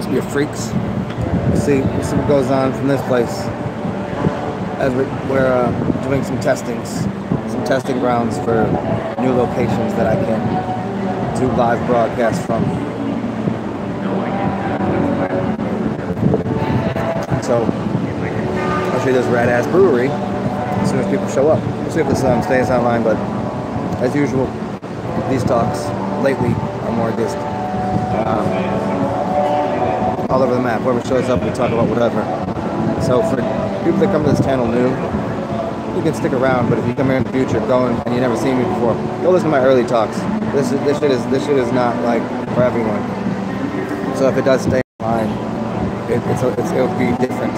Must be a freaks. We'll see what goes on from this place as we're doing some testing grounds for new locations that I can do live broadcasts from. So I'll show you this rad-ass brewery as soon as people show up. We'll see if this stays online, but as usual, these talks lately are more just all over the map. Whoever shows up, we talk about whatever. So for people that come to this channel new, you can stick around, but if you come here in the future going and you never seen me before, go listen to my early talks. This shit is not like for everyone. So if it does stay online, it'll be different.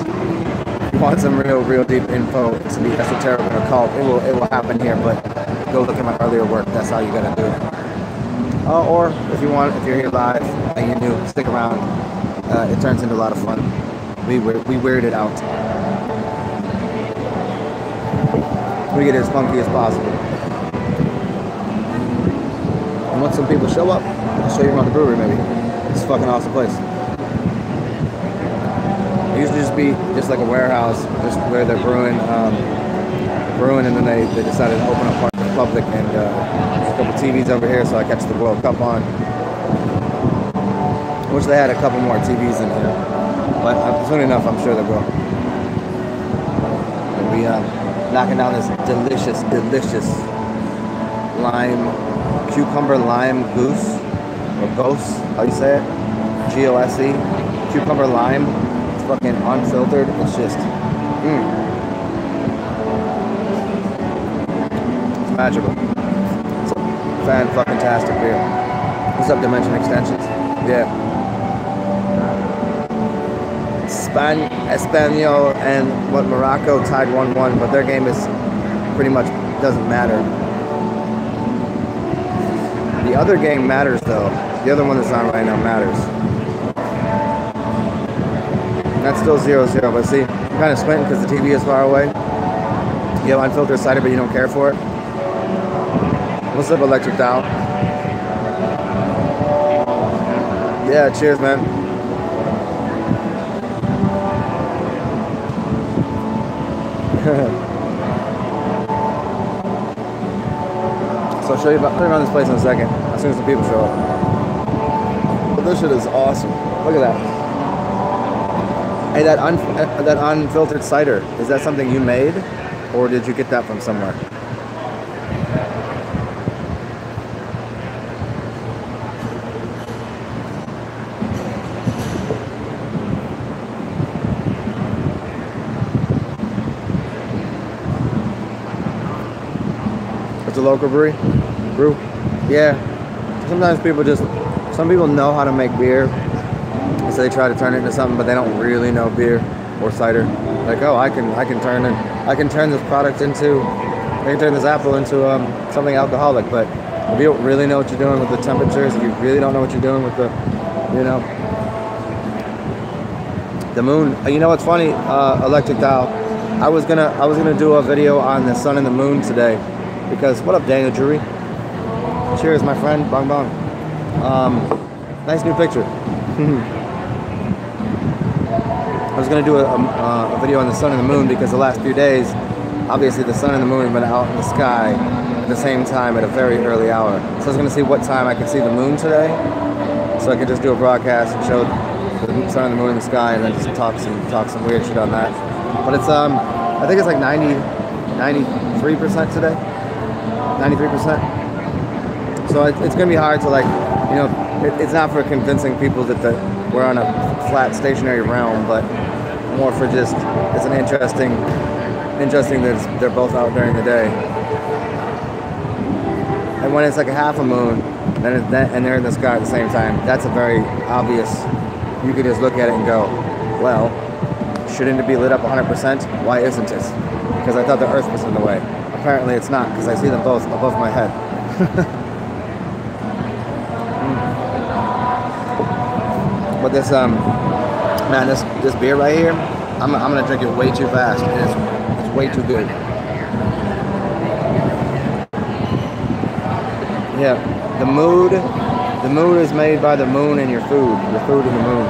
If you want some real deep info to be esoteric or occult, it will happen here, but go look at my earlier work. That's how you gotta do it. Or if you're here live and you're new, stick around. It turns into a lot of fun. We weird it out. We get as funky as possible. And once some people show up, I'll show you around the brewery maybe. It's a fucking awesome place. It used to just be just like a warehouse, just where they're brewing, and then they decided to open up part of the public, and there's a couple TVs over here, so I catch the World Cup on. I wish they had a couple more TVs in here, but soon enough, I'm sure they will. We'll be knocking down this delicious cucumber lime goose, or gose, how you say it? G-O-S-E, cucumber lime. It's fucking unfiltered. It's just, it's magical. It's a fan-fucking-tastic beer. What's up, Dimension Extensions? Yeah. Espanol and Morocco tied 1-1, but their game is pretty much doesn't matter. The other game matters though. The other one that's on right now matters. And that's still 0-0, but see, I'm kind of squinting because the TV is far away. You have unfiltered cider, but you don't care for it. What's up, Electric Dow? Yeah, cheers, man. So I'll show you around this place in a second, as soon as the people show up. But this shit is awesome. Look at that. Hey, that unfiltered cider, is that something you made, or did you get that from somewhere? It's a local brew? Yeah. Sometimes some people know how to make beer, so they try to turn it into something, but they don't really know beer or cider. Like, oh, I can turn this product into, I can turn this apple into something alcoholic. But if you don't really know what you're doing with the temperatures, if you really don't know what you're doing with the, the moon. You know what's funny, Electric Dial? I was gonna do a video on the sun and the moon today, because what up, Daniel Drury? Cheers, my friend. Bong bong. Nice new picture. I was going to do a video on the sun and the moon because the last few days, obviously the sun and the moon have been out in the sky at the same time at a very early hour. So I was going to see what time I could see the moon today, so I could just do a broadcast and show the sun and the moon in the sky, and then just talk some weird shit on that. But it's I think it's like 93% today. 93%. So it's going to be hard to, like, it's not for convincing people that we're on a flat stationary realm, but more for just, it's an interesting that they're both out during the day. And when it's like a half a moon, and they're in the sky at the same time, that's a very obvious, you could just look at it and go, well, shouldn't it be lit up 100%? Why isn't it? Because I thought the earth was in the way. Apparently it's not, because I see them both above my head. But this man, this beer right here, I'm gonna drink it way too fast. It's way too good. Yeah, the mood is made by the moon and your food and the moon.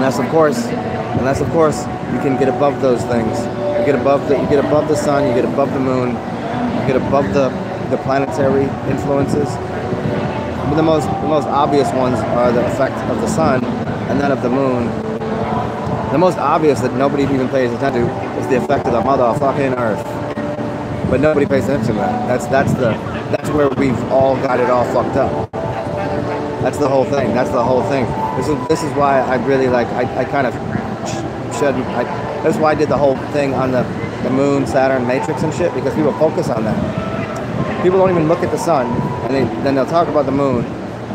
unless of course you can get above those things. You get above the sun, you get above the moon, you get above the planetary influences. But the most obvious ones are the effect of the sun and then of the moon. The most obvious that nobody even pays attention to is the effect of the motherfucking earth. But nobody pays attention to that. That's where we've all got it all fucked up. That's the whole thing. That's the whole thing. This is why I really like, I kind of shouldn't, that's why I did the whole thing on the moon, Saturn, matrix and shit, because people focus on that. People don't even look at the sun, and then they'll talk about the moon,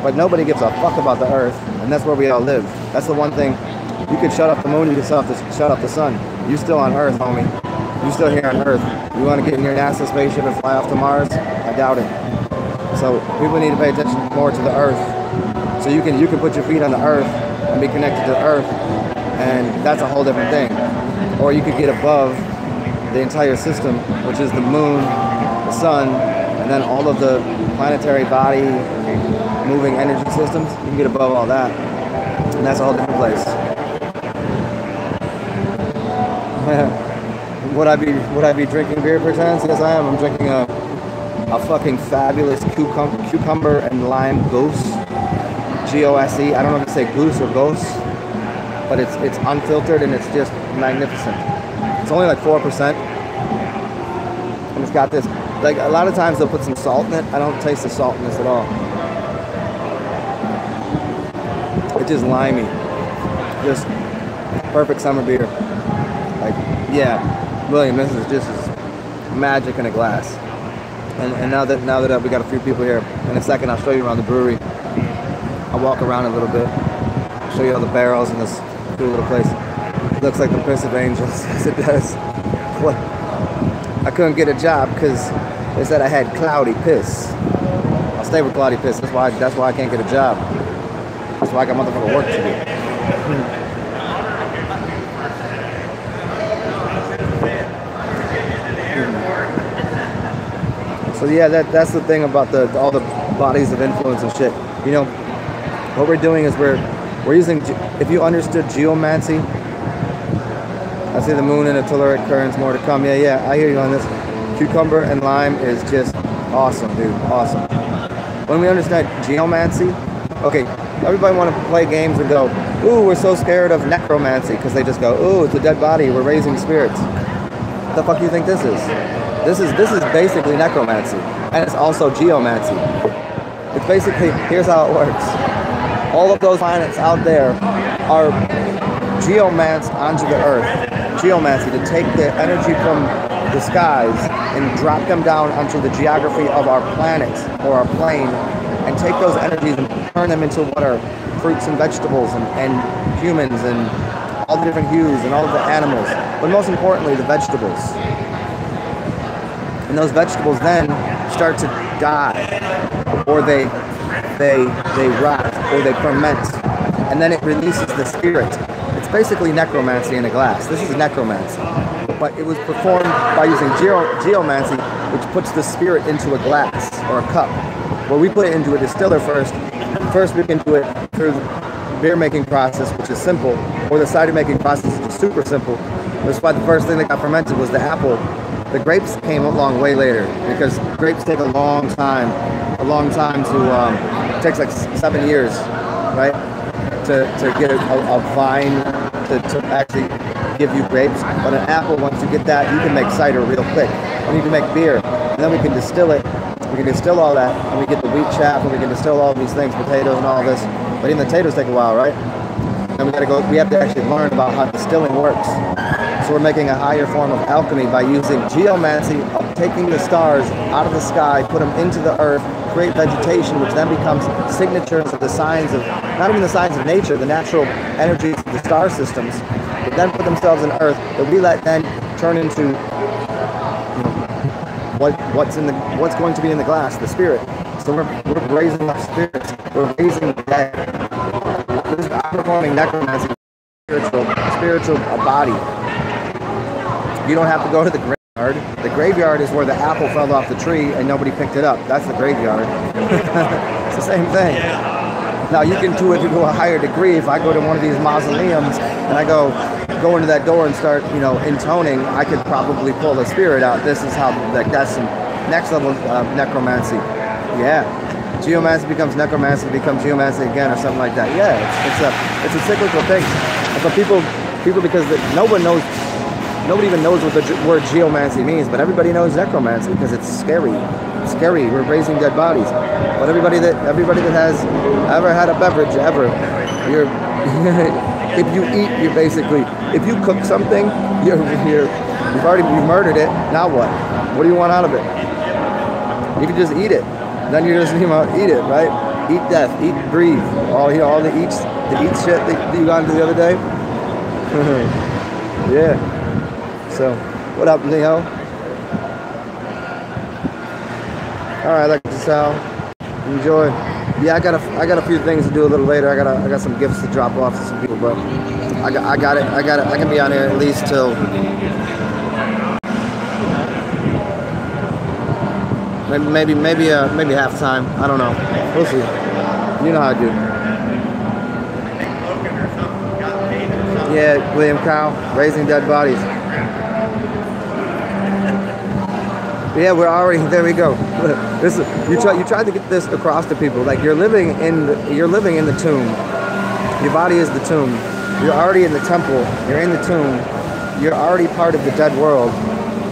but nobody gives a fuck about the earth, and that's where we all live. That's the one thing. You could shut off the moon, you could shut off the sun. You still on earth, homie. You still here on earth. You want to get in your NASA spaceship and fly off to Mars? I doubt it. So people need to pay attention more to the earth. So you can put your feet on the earth and be connected to the earth, and that's a whole different thing. Or you could get above the entire system, which is the moon, the sun, and then all of the planetary body moving energy systems. You can get above all that, and that's a whole different place. Would I be drinking beer perchance? Yes, I am. I'm drinking a fucking fabulous cucumber and lime goose. G-O-S-E. I don't know if to say goose or ghost, but it's unfiltered and it's just magnificent. It's only like 4%, and it's got this, like, a lot of times they'll put some salt in it. I don't taste the salt in this at all. It's just limey, just perfect summer beer. Like, yeah, William, this is just magic in a glass. And now that we got a few people here, in a second I'll show you around the brewery. I'll walk around a little bit, show you all the barrels in this cool little place. It looks like the piss of angels, yes it does. I couldn't get a job because they said I had cloudy piss. I'll stay with cloudy piss. That's why I can't get a job. That's why I got motherfucking work to do. So yeah, that's the thing about all the bodies of influence and shit. You know, what we're doing is we're using, if you understood geomancy, I see the moon and the telluric currents, more to come. Yeah, I hear you on this. Cucumber and lime is just awesome, dude, awesome. When we understand geomancy, okay, everybody want to play games and go, ooh, we're so scared of necromancy, because they just go, ooh, it's a dead body, we're raising spirits. What the fuck do you think this is? This is basically necromancy, and it's also geomancy. It's basically, here's how it works. All of those planets out there are geomance onto the earth. Geomancy, to take the energy from the skies and drop them down onto the geography of our planet or our plane, and take those energies and turn them into what are fruits and vegetables and humans and all the different hues and all of the animals, but most importantly the vegetables. And those vegetables then start to die, or they rot, or they ferment, and then it releases the spirit. It's basically necromancy in a glass. This is necromancy, but it was performed by using geomancy, which puts the spirit into a glass or a cup, where we put it into a distiller first. First we can do it through the beer making process, which is simple, or the cider making process, which is super simple. That's why the first thing that got fermented was the apple. The grapes came along way later, because grapes take a long time to, it takes like 7 years, right? To get a vine to actually give you grapes. But an apple, once you get that, you can make cider real quick. And you can make beer. And then we can distill it. We can distill all that, and we get the wheat chaff, and we can distill all of these things, potatoes and all this. But even the potatoes take a while, right? And we have to actually learn about how distilling works. So we're making a higher form of alchemy by using geomancy, of taking the stars out of the sky, put them into the earth, create vegetation, which then becomes signatures of the signs of, not even the signs of nature, the natural energies of the star systems, but then put themselves in earth, that we let then turn into, you know, what's going to be in the glass, the spirit. So we're raising our spirits, we're raising the dead. We're performing necromancy, spiritual body. You don't have to go to the graveyard. The graveyard is where the apple fell off the tree and nobody picked it up. That's the graveyard. It's the same thing. Now you can do it to a higher degree. If I go to one of these mausoleums and I go into that door and start, you know, intoning, I could probably pull the spirit out. This is how, like, that's some next level necromancy. Yeah. Geomancy becomes necromancy, becomes geomancy again, or something like that. Yeah, it's a cyclical thing. But people because nobody even knows what the word geomancy means, but everybody knows necromancy because it's scary. It's scary. We're raising dead bodies. But everybody that has ever had a beverage ever, you're if you eat, you're basically, if you cook something, you've murdered it. Now what? What do you want out of it? You can just eat it. Then you're just, you know, eat it, right? Eat death, eat, breathe. All the eat shit that you got into the other day. Yeah. So, what up, Leo? All right, like Sal. Enjoy. Yeah, I got a few things to do a little later. I got some gifts to drop off to some people, but I got it. I can be on here at least till maybe halftime. I don't know. We'll see. You know how I do. Yeah, William Cow, raising dead bodies. Yeah, we're already there. We go. This is, you tried to get this across to people. Like you're living in the tomb. Your body is the tomb. You're already in the temple. You're in the tomb. You're already part of the dead world.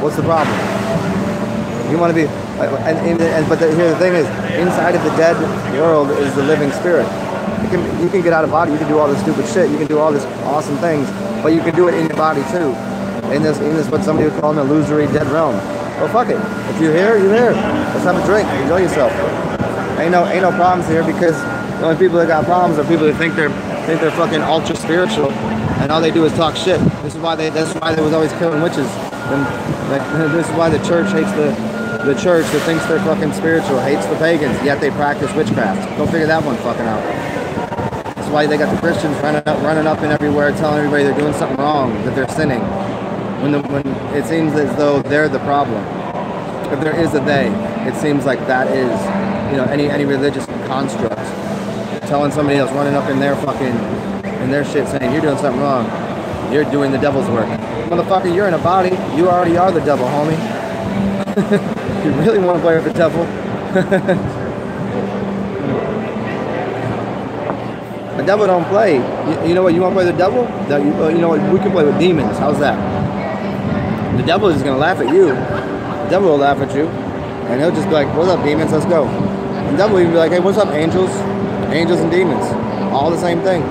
What's the problem? You want to be, but here the thing is, inside of the dead world is the living spirit. You can get out of body. You can do all this stupid shit. You can do all this awesome things, but you can do it in your body too. In this what somebody would call an illusory dead realm. Well, fuck it. If you're here, you're here. Let's have a drink. Enjoy yourself. Ain't no problems here, because the only people that got problems are people that think they're fucking ultra spiritual, and all they do is talk shit. That's why they was always killing witches. And this is why the church hates the church that thinks they're fucking spiritual, hates the pagans, yet they practice witchcraft. Go figure that one fucking out. That's why they got the Christians running up and everywhere, telling everybody they're doing something wrong, that they're sinning. When it seems as though they're the problem. If there is a they, it seems like that is, you know, any religious construct. Telling somebody else, running up in their shit, saying you're doing something wrong. You're doing the devil's work. Motherfucker, you're in a body. You already are the devil, homie. You really want to play with the devil? The devil don't play. You know what? You want to play the devil? You know what? We can play with demons. How's that? The devil is going to laugh at you. The devil will laugh at you. And he'll just be like, what's up, demons? Let's go. And the devil will even be like, hey, what's up, angels? Angels and demons. All the same thing.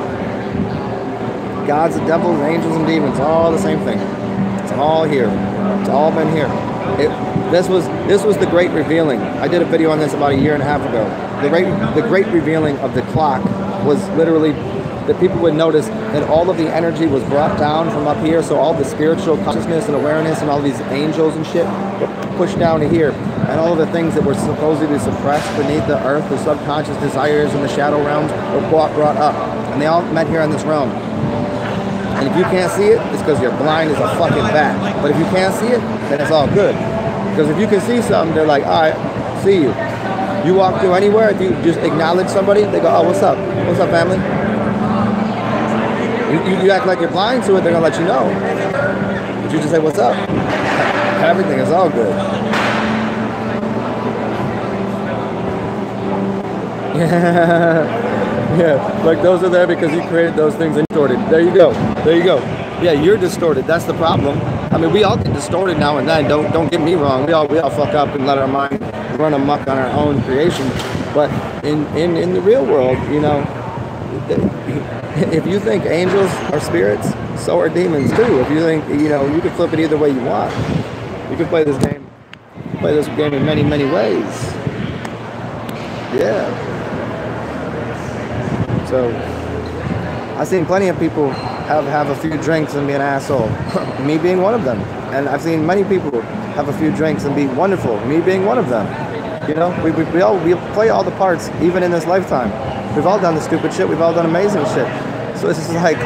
Gods, the devils, angels, and demons. All the same thing. It's all here. It's all been here. This was the great revealing. I did a video on this about a year and a half ago. The great revealing of the clock was literally that people would notice that all of the energy was brought down from up here, so all the spiritual consciousness and awareness and all these angels and shit were pushed down to here, and all of the things that were supposedly suppressed beneath the earth, the subconscious desires and the shadow realms, were brought up, and they all met here in this realm. And if you can't see it, it's because you're blind as a fucking bat. But if you can't see it, then it's all good. Because if you can see something, they're like, all right, see you. You walk through anywhere, if you just acknowledge somebody, they go, oh, what's up? What's up, family? You act like you're blind to it, they're going to let you know. But you just say, what's up? Everything is all good. Yeah, like those are there because you created those things and distorted. There you go. There you go. Yeah, you're distorted. That's the problem. I mean, we all get distorted now and then. Don't get me wrong. We all fuck up and let our mind run amok on our own creation. But in the real world, you know, if you think angels are spirits, so are demons too. If you think, you know, you can flip it either way you want. You can play this game in many, many ways. Yeah. So, I've seen plenty of people have a few drinks and be an asshole. Me being one of them. And I've seen many people have a few drinks and be wonderful. Me being one of them. You know, we play all the parts, even in this lifetime. We've all done the stupid shit. We've all done amazing shit. So it's just like,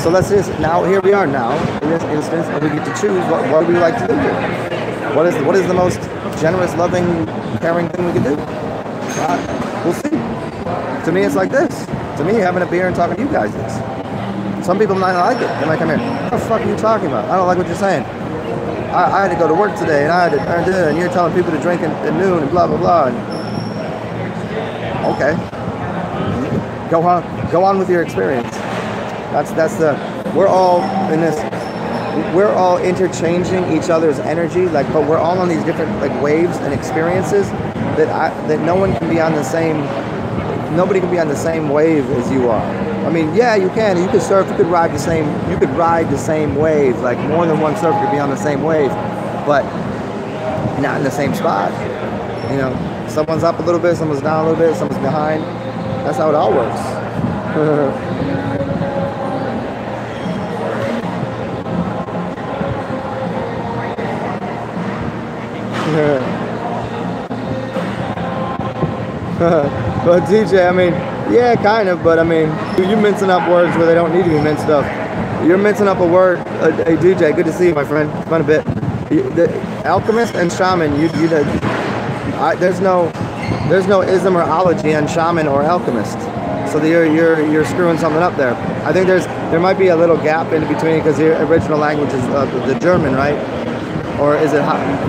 so let's just, now, here we are now, in this instance, and we get to choose what do we like to do here. What is the most generous, loving, caring thing we can do? We'll see. To me, it's like this. To me, having a beer and talking to you guys is. Some people might not like it. They might come here. What the fuck are you talking about? I don't like what you're saying. I had to go to work today, and I had to, and you're telling people to drink at noon and blah blah blah. And, okay, go on with your experience. That's the. We're all in this. We're all interchanging each other's energy, like, but we're all on these different like waves and experiences that no one can be on the same. Nobody can be on the same wave as you are. I mean, yeah, you can. You could surf. You could ride the same. You could ride the same wave. Like more than one surfer could be on the same wave, but not in the same spot. You know, someone's up a little bit, someone's down a little bit, someone's behind. That's how it all works. But DJ, I mean, yeah, kind of, but I mean, you're mincing up words where they don't need to be minced up. You're mincing up a word. Hey, DJ, good to see you, my friend. It's been a bit. The alchemist and shaman, there's no ism or ology on shaman or alchemist. So you're screwing something up there. I think there might be a little gap in between because the original language is the German, right? Or is it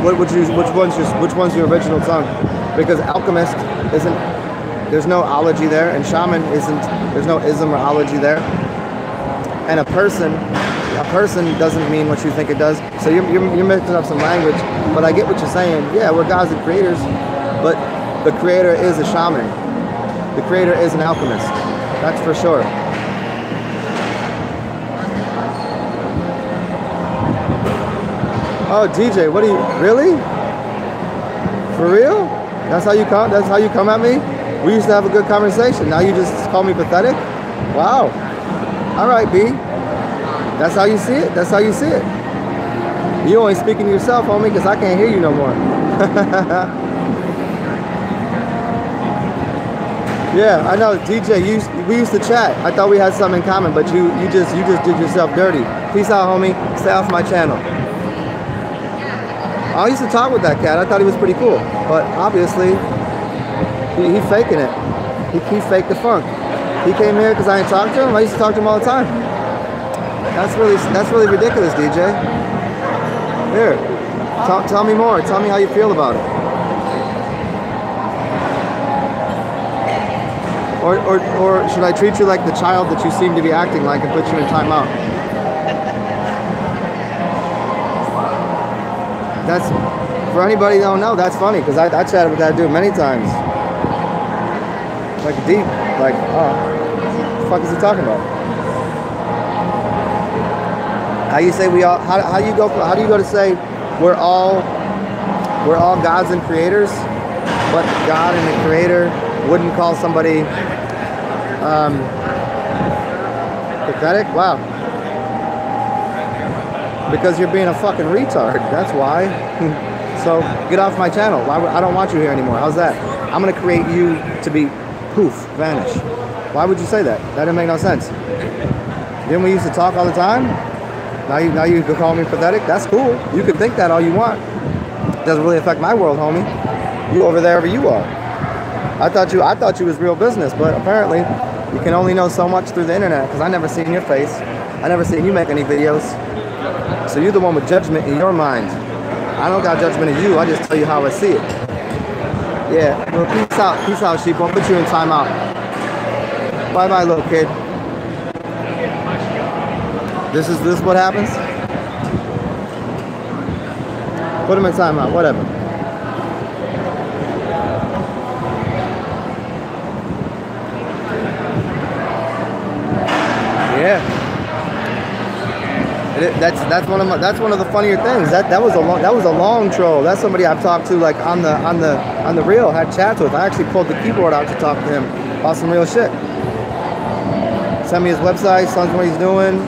which one's your original tongue? Because alchemist isn't. There's no ology there, and shaman isn't. There's no ism or ology there. And a person doesn't mean what you think it does. So you're mixing up some language. But I get what you're saying. Yeah, we're gods and creators, but the creator is a shaman. The creator is an alchemist. That's for sure. Oh, DJ, what are you, really? For real? That's how you come at me? We used to have a good conversation. Now you just call me pathetic? Wow. All right, B. That's how you see it? That's how you see it. You only speaking to yourself, homie, because I can't hear you no more. Yeah, I know, DJ, we used to chat. I thought we had something in common, but you just did yourself dirty. Peace out, homie. Stay off my channel. I used to talk with that cat. I thought he was pretty cool, but obviously he faking it. He faked the funk. He came here because I ain't talked to him. I used to talk to him all the time. That's really ridiculous, DJ. Here, tell me more. Tell me how you feel about it. Or should I treat you like the child that you seem to be acting like and put you in timeout? That's, for anybody that don't know, that's funny, because I chatted with that dude many times. Like deep, like, oh, what the fuck is he talking about? How you say we all, how do you go to say we're all gods and creators, but God and the creator wouldn't call somebody pathetic? Wow. Because you're being a fucking retard. That's why. So get off my channel. I don't want you here anymore. How's that? I'm gonna create you to be poof, vanish. Why would you say that? That didn't make no sense. Didn't we used to talk all the time? Now you can call me pathetic? That's cool. You can think that all you want. Doesn't really affect my world, homie. You over there wherever you are. I thought you was real business, but apparently you can only know so much through the internet, because I never seen your face. I never seen you make any videos. So you're the one with judgment in your mind. I don't got judgment of you. I just tell you how I see it. Yeah. Well, peace out, sheep. I'll put you in timeout. Bye bye, little kid. This is what happens. Put him in timeout. Whatever. Yeah. That's one of the funnier things. That was a long troll. That's somebody I've talked to like on the real, had chats with. I actually pulled the keyboard out to talk to him about some real shit. Send me his website, tells me what he's doing,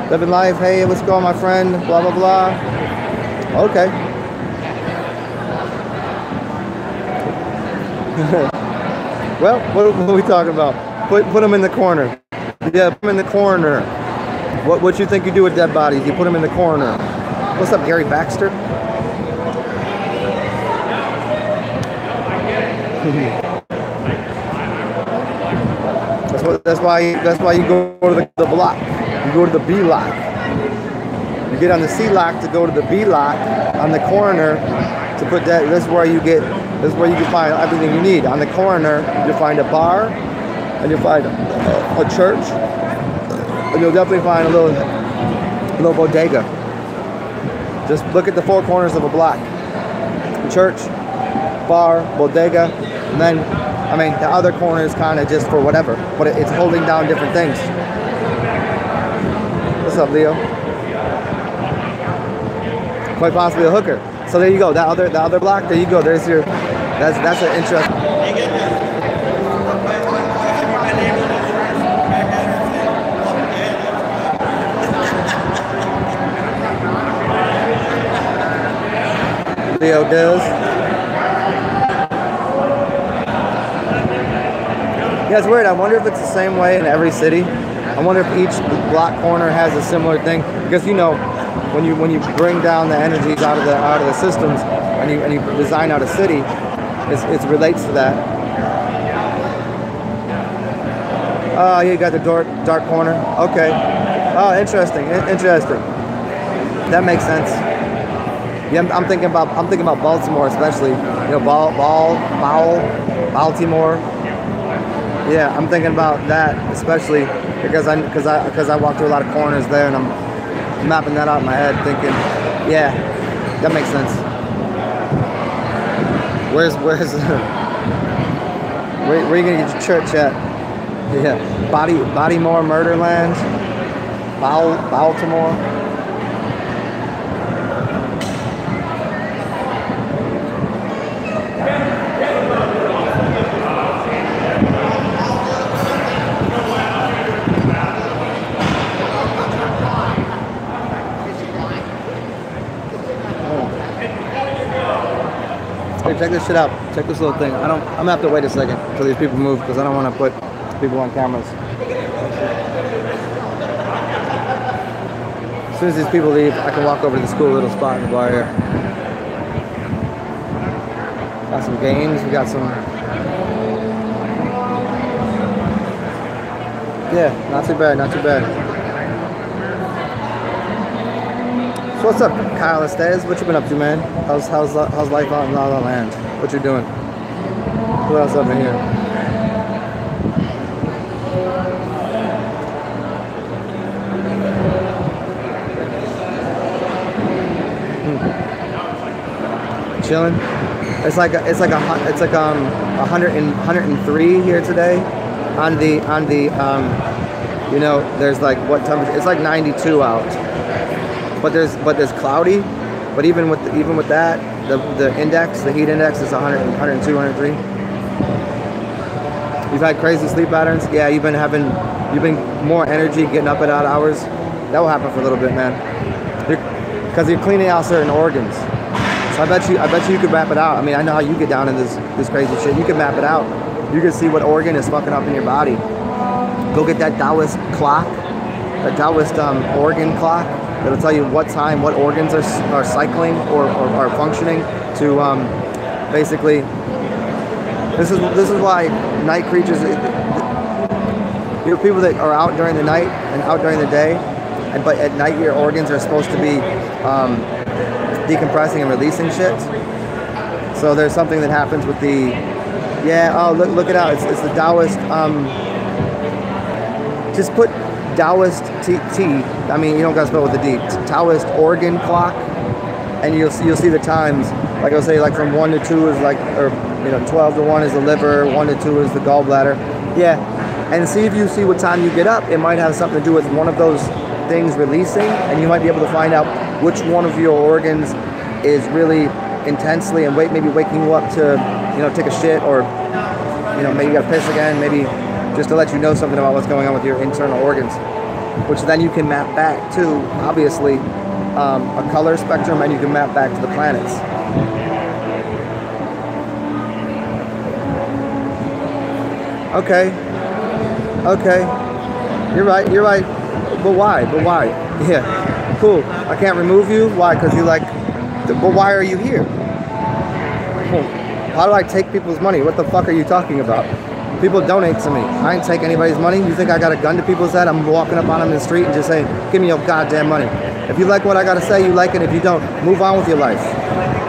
living life. Hey, what's going on, my friend? Blah blah blah. Okay. Well, what are we talking about? Put him in the corner. Yeah, put him in the corner. What you think you do with dead bodies? You put them in the corner. What's up, Gary Baxter? That's why you go to the block. You go to the B lock. You get on the C lock to go to the B lock on the corner to put that. This is where you can find everything you need. On the corner, you'll find a bar, and you'll find a church, and you'll definitely find a little bodega. Just look at the four corners of a block: church, bar, bodega, and then, I mean, the other corner is kind of just for whatever, but it's holding down different things. What's up, Leo? Quite possibly a hooker. So there you go. That other block. There you go. There's your. That's an interesting. Leo does. Yeah, it's weird. I wonder if it's the same way in every city. I wonder if each block corner has a similar thing, because you know, when you bring down the energies out of the systems and you design out a city, it relates to that. Oh, you got the dark corner. Okay. Oh, interesting. Interesting. That makes sense. Yeah, I'm thinking about Baltimore, especially. You know, Baltimore. Yeah, I'm thinking about that, especially because I walk through a lot of corners there, and I'm mapping that out in my head, thinking, yeah, that makes sense. Where are you gonna get your church at? Yeah, Bodymore, Murderland, Baltimore. Check this shit out. Check this little thing. I'm gonna have to wait a second until these people move, because I don't want to put people on cameras. As soon as these people leave, I can walk over to this cool little spot in the bar here. Got some games. We got some. Yeah, not too bad. Not too bad. So what's up, Kyle Estes? What you been up to, man? How's life out in La La Land? What you doing? What else up in here? Chilling. It's like 103 here today. On the you know, there's like what temperature? It's like 92 out. But there's cloudy. But even with that, the index, the heat index is 100, 102, 103. You've had crazy sleep patterns. Yeah, you've been more energy getting up at odd hours. That will happen for a little bit, man. Because you're cleaning out certain organs. So I bet you could map it out. I mean, I know how you get down in this crazy shit. You can map it out. You can see what organ is fucking up in your body. Go get that Taoist clock, that Taoist organ clock. That'll tell you what time, what organs are cycling or are functioning to basically. This is why night creatures. You know, people that are out during the night and out during the day, but at night your organs are supposed to be decompressing and releasing shit. So there's something that happens with the. Yeah. Oh, look it out. It's the Taoist. Just put Taoist T. I mean, you don't gotta spell with the D. Taoist organ clock, and you'll see the times. Like I'll say, like from 1 to 2 is like, or 12 to 1 is the liver, 1 to 2 is the gallbladder. Yeah, and see if you see what time you get up. It might have something to do with one of those things releasing, and you might be able to find out which one of your organs is really intensely and maybe waking you up to take a shit, or maybe you gotta piss again, maybe. Just to let you know something about what's going on with your internal organs, which then you can map back to, obviously, a color spectrum, and you can map back to the planets. Okay. You're right. But why? Yeah. Cool. I can't remove you? Why? Because you like, but why are you here? How do I take people's money? What the fuck are you talking about? People donate to me. I ain't take anybody's money. You think I got a gun to people's head? I'm walking up on them in the street and just saying, give me your goddamn money. If you like what I got to say, you like it. If you don't, move on with your life.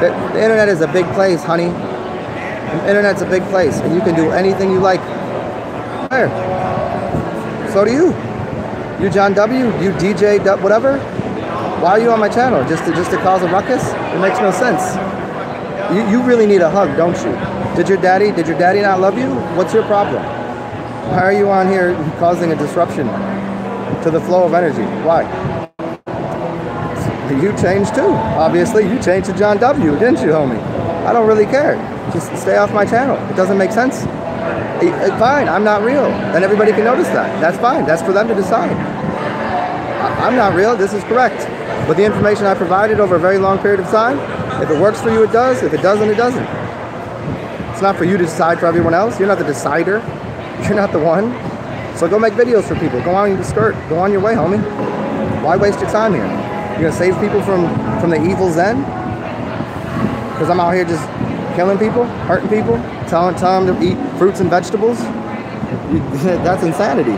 The internet is a big place, honey. The internet's a big place, and you can do anything you like. There. So do you. You John W., you DJ, whatever. Why are you on my channel? Just to cause a ruckus? It makes no sense. You really need a hug, don't you? Did your daddy not love you? What's your problem? Why are you on here causing a disruption to the flow of energy? Why? You changed too. Obviously, you changed to John W., didn't you, homie? I don't really care. Just stay off my channel. It doesn't make sense. Fine, I'm not real. And everybody can notice that. That's fine. That's for them to decide. I'm not real. This is correct. But the information I provided over a very long period of time, if it works for you, it does. If it doesn't, it doesn't. It's not for you to decide for everyone else. You're not the decider. You're not the one. So go make videos for people. Go on your skirt. Go on your way, homie. Why waste your time here? You're going to save people from the evil Zen? Because I'm out here just killing people, hurting people, telling them to eat fruits and vegetables? That's insanity.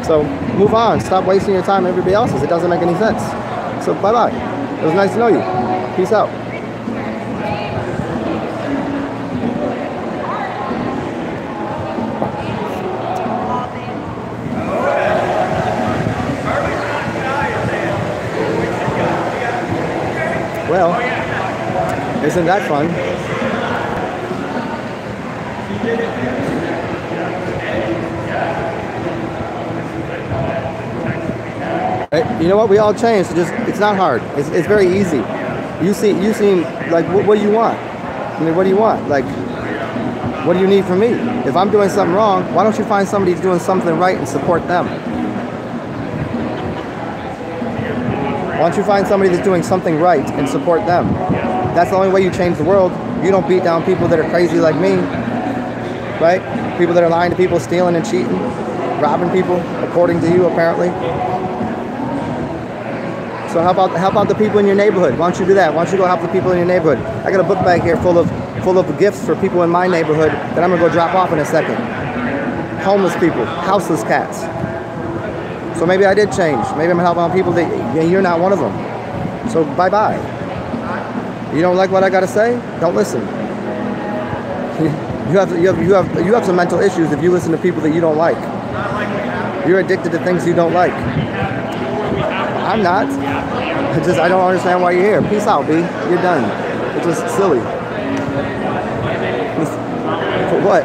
So move on. Stop wasting your time on everybody else's. It doesn't make any sense. So bye-bye. It was nice to know you. Peace out. Well, isn't that fun? You know what? We all change. So it's not hard. It's very easy. You seem like, what do you want? I mean, what do you want? Like, what do you need from me? If I'm doing something wrong, why don't you find somebody who's doing something right and support them? Why don't you find somebody that's doing something right and support them? That's the only way you change the world. You don't beat down people that are crazy like me, right? People that are lying to people, stealing and cheating, robbing people, according to you, apparently. So how about the people in your neighborhood? Why don't you do that? Why don't you go help the people in your neighborhood? I got a book bag here full of gifts for people in my neighborhood that I'm gonna go drop off in a second. Homeless people, houseless cats. So maybe I did change. Maybe I'm helping out people that you're not one of them. So bye-bye. You don't like what I gotta say? Don't listen. You have some mental issues if you listen to people that you don't like. You're addicted to things you don't like. I'm not. I don't understand why you're here. Peace out, B. You're done. It's just silly. For what?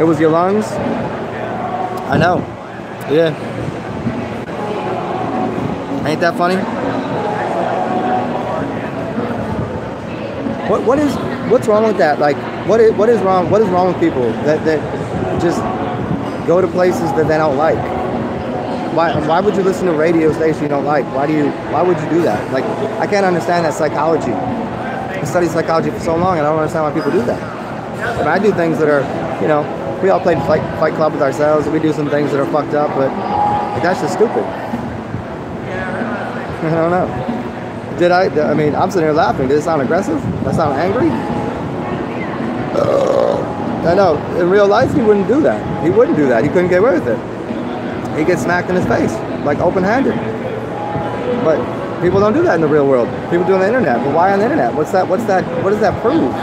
It was your lungs? I know. Yeah. Ain't that funny? What's wrong with that? Like, what is wrong with people that just go to places that they don't like? Why would you listen to a radio station you don't like? Why would you do that? Like, I can't understand that psychology. I studied psychology for so long and I don't understand why people do that. I mean, I do things that are, you know, we all played Fight Club with ourselves and we do some things that are fucked up, but like, that's just stupid. I don't know. I mean, I'm sitting here laughing. Did it sound aggressive? That sound angry? I know. In real life, he wouldn't do that. He wouldn't do that. He couldn't get away with it. He'd get smacked in his face, like open-handed. But people don't do that in the real world. People do it on the internet. But why on the internet? What does that prove?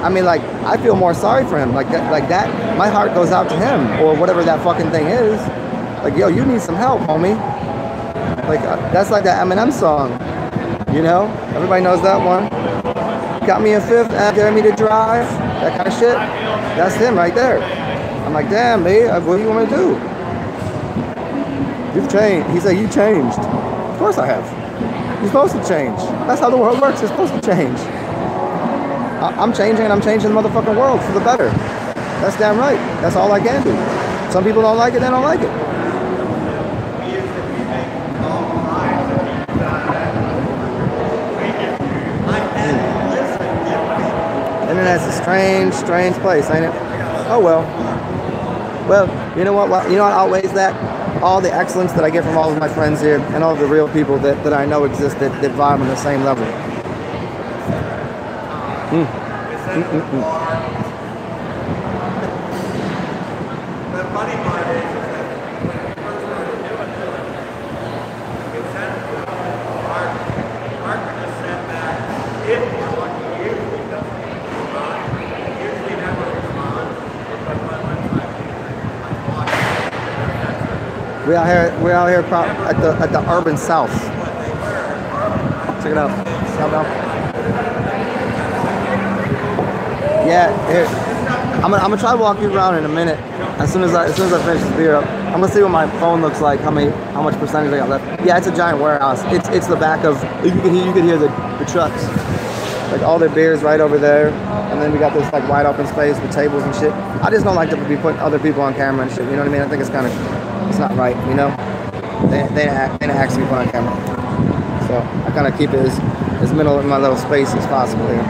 I mean, like, I feel more sorry for him. Like that, my heart goes out to him, or whatever that fucking thing is. Like, yo, you need some help, homie. Like, that's like that Eminem song. You know, everybody knows that one. Got me a fifth, daring me to drive. That kind of shit. That's him right there. I'm like, damn, man, what do you want me to do? You've changed. He said, you changed. Of course I have. You're supposed to change. That's how the world works. You're supposed to change. I'm changing, and I'm changing the motherfucking world for the better. That's damn right. That's all I can do. Some people don't like it, they don't like it. Internet's a strange, strange place, ain't it? Oh well. Well, you know what? You know what outweighs that? all the excellence that I get from all of my friends here and all of the real people that I know exist that vibe on the same level. We're out here at the urban south. Check it out. Yeah, here. I'm gonna try to walk you around in a minute. As soon as I finish this beer up, I'm gonna see what my phone looks like. How much percentage I got left. Yeah, it's a giant warehouse. It's the back of. You could hear the trucks. Like all their beers right over there, and then we got this like wide open space with tables and shit. I just don't like to be putting other people on camera and shit. You know what I mean? I think it's not right. You know, they didn't ask me to put on camera, so I kind of keep it as middle in my little space as possible here.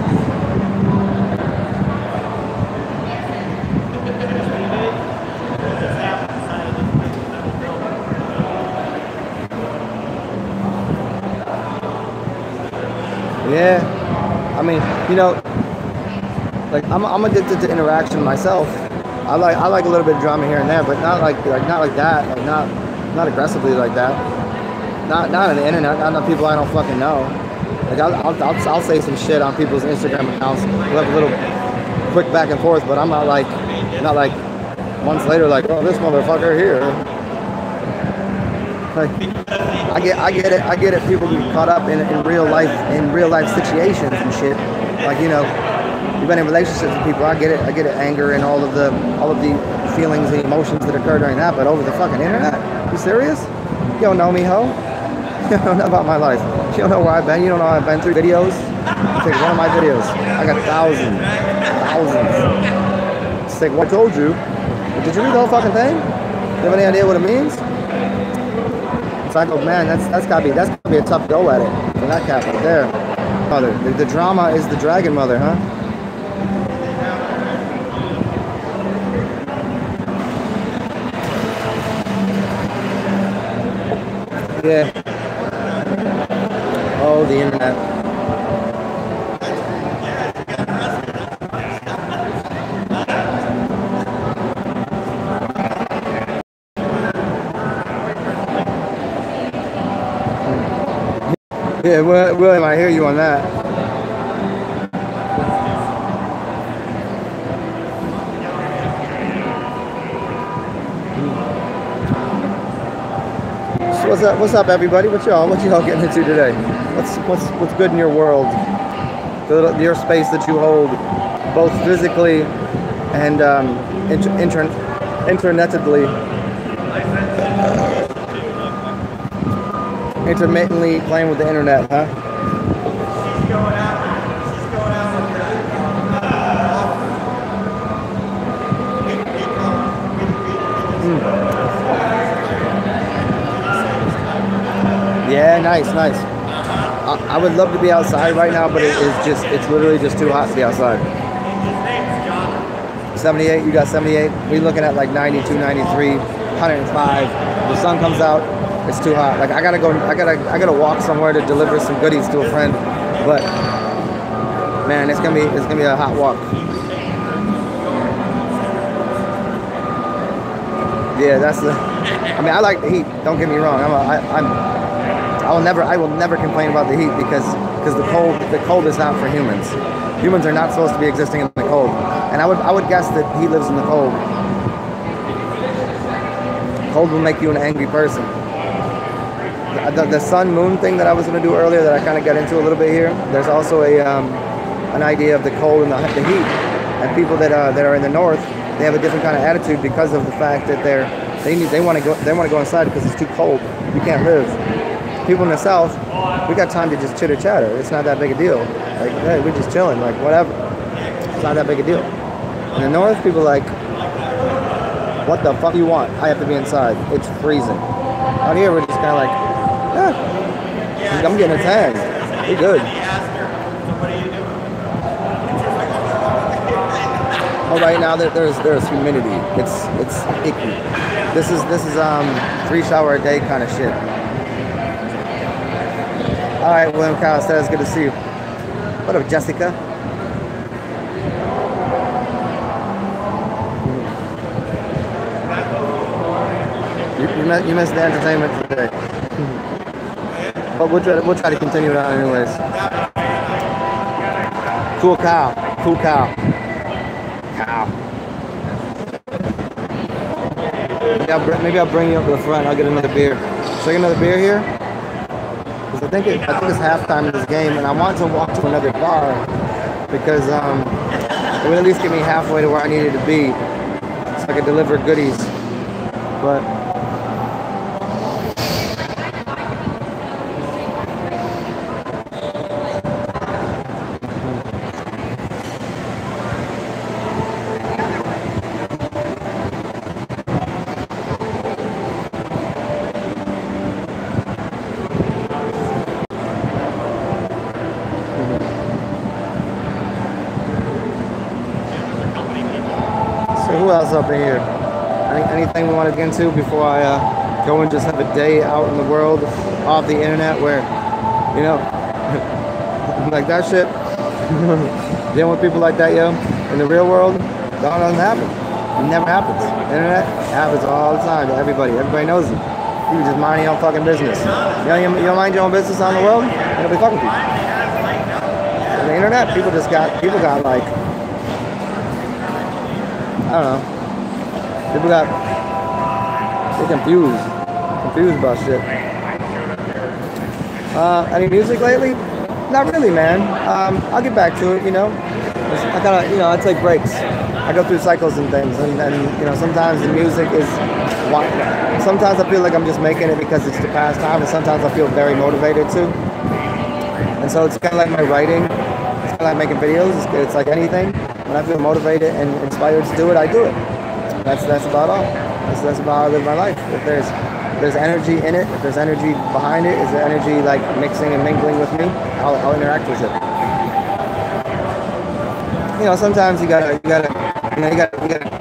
Yeah, I mean, you know, like I'm addicted to interaction myself. I like a little bit of drama here and there, but not like that, like not aggressively like that. Not on the internet, not on people I don't fucking know. Like I'll say some shit on people's Instagram accounts. We'll have a little quick back and forth, but I'm not like months later like, oh, this motherfucker here. Like I get it. People get caught up in real life situations and shit. Like, you know, you've been in relationships with people. I get it. Anger and all of the feelings and emotions that occur during that. But over the fucking internet, you serious? You don't know me, ho. You don't know about my life. You don't know where I've been. You don't know I've been through videos. Take one of my videos. I got thousands. Just take what I told you. Did you read the whole fucking thing? You have any idea what it means? So I go, man, that's gotta be a tough go at it for that cat right there. Mother, the drama is the dragon mother, huh? Yeah. Oh, the internet. Yeah, William, I hear you on that. So what's up, everybody? What y'all getting into today? What's good in your world? Your space that you hold, both physically and internetedly. Intermittently playing with the internet, huh? Yeah, nice. I would love to be outside right now, but it's literally just too hot to be outside. 78, you got 78. We're looking at like 92, 93, 105. The sun comes out, it's too hot. Like I gotta walk somewhere to deliver some goodies to a friend, but man, it's gonna be a hot walk. Yeah, I mean, I like the heat. Don't get me wrong. I will never complain about the heat because the cold is not for humans. Humans are not supposed to be existing in the cold. And I would guess that he lives in the cold. Cold will make you an angry person. The sun moon thing that I was going to do earlier that I kind of got into a little bit here. There's also an idea of the cold and the heat. And people that are in the north, they have a different kind of attitude because of the fact that they want to go inside because it's too cold. You can't live. People in the south, we got time to just chitter chatter. It's not that big a deal. Like, hey, we're just chilling, like whatever. It's not that big a deal. In the north, people are like, what the fuck do you want? I have to be inside. It's freezing. Out here, we're just kind of like, yeah, I'm getting a tan. We're good. Oh, right now there's humidity. It's icky. This is 3 shower a day kind of shit. All right, William Kyle says, good to see you. What up, Jessica? You missed the entertainment today. But we'll try to continue it on anyways. Cool cow. Cool cow. Cow. Maybe I'll bring you up to the front. I'll get another beer. Should I get another beer here? Because I think it's halftime in this game, and I want to walk to another bar because it would at least get me halfway to where I needed to be, so I could deliver goodies. But who else up in here? Anything we want to get into before I go and just have a day out in the world, off the internet, where, you know, like that shit, dealing with people like that, yo, in the real world, that doesn't happen. It never happens. Internet happens all the time to everybody. Everybody knows it. You just mind your own fucking business. You don't mind your own business on the world, you'll be fucking people. On the internet, people got like, I don't know. People they're confused about shit. Any music lately? Not really, man. I'll get back to it, you know. I take breaks. I go through cycles and things, and you know, sometimes the music is. Sometimes I feel like I'm just making it because it's the pastime, and sometimes I feel very motivated too. And so it's kind of like my writing. It's kind of like making videos. It's like anything. When I feel motivated and inspired to do it, I do it. That's about all. That's about how I live my life. If there's energy in it, if there's energy behind it, is there energy like mixing and mingling with me, I'll interact with it. You know, sometimes you gotta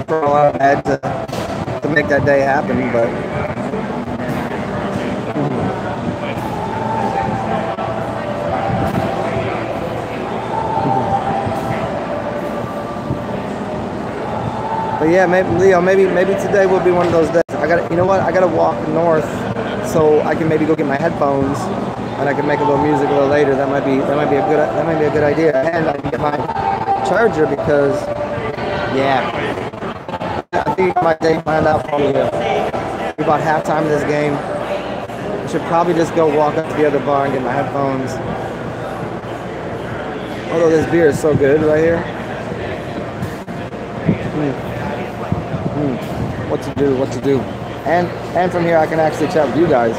throw a lot of head to make that day happen, but. But yeah, maybe Leo, maybe today will be one of those days. I gotta walk north so I can maybe go get my headphones and I can make a little music a little later. That might be a good idea. And I can get my charger because yeah, I think my day planned out for me. About halftime of this game, I should probably just go walk up to the other bar and get my headphones. Although this beer is so good right here. What to do. And from here I can actually chat with you guys.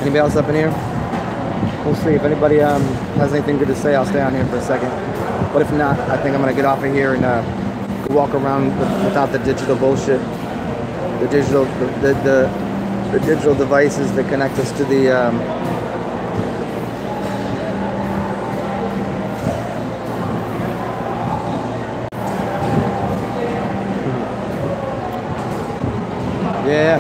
Anybody else up in here? We'll see. If anybody has anything good to say, I'll stay on here for a second. But if not, I think I'm gonna get off of here and walk around without the digital bullshit, the digital devices that connect us to the. Yeah.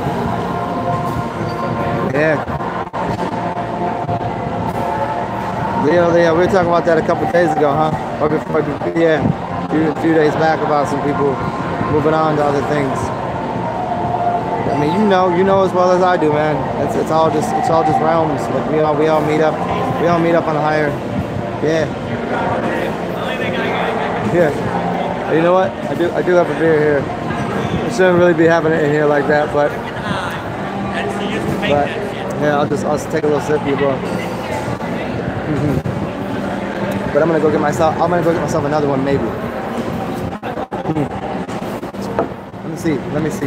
Leo, we were talking about that a couple days ago, huh? Or before, yeah, a few days back about some people moving on to other things. I mean, you know as well as I do, man. It's all just realms. Like we all meet up on a higher. Yeah. You know what? I do have a beer here. I shouldn't really be having it in here like that, but yeah, I'll just take a little sip, you bro. But I'm gonna go get myself another one, maybe. Let me see. Let's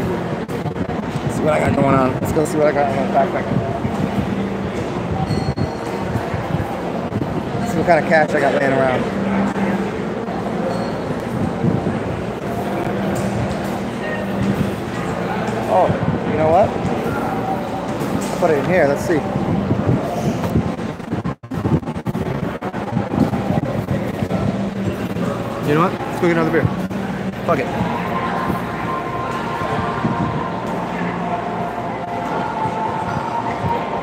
see what I got going on. Let's go see what I got in my backpack. see what kind of cash I got laying around. Oh, you know what? I'll put it in here. Let's see. You know what? Let's go get another beer. Fuck it.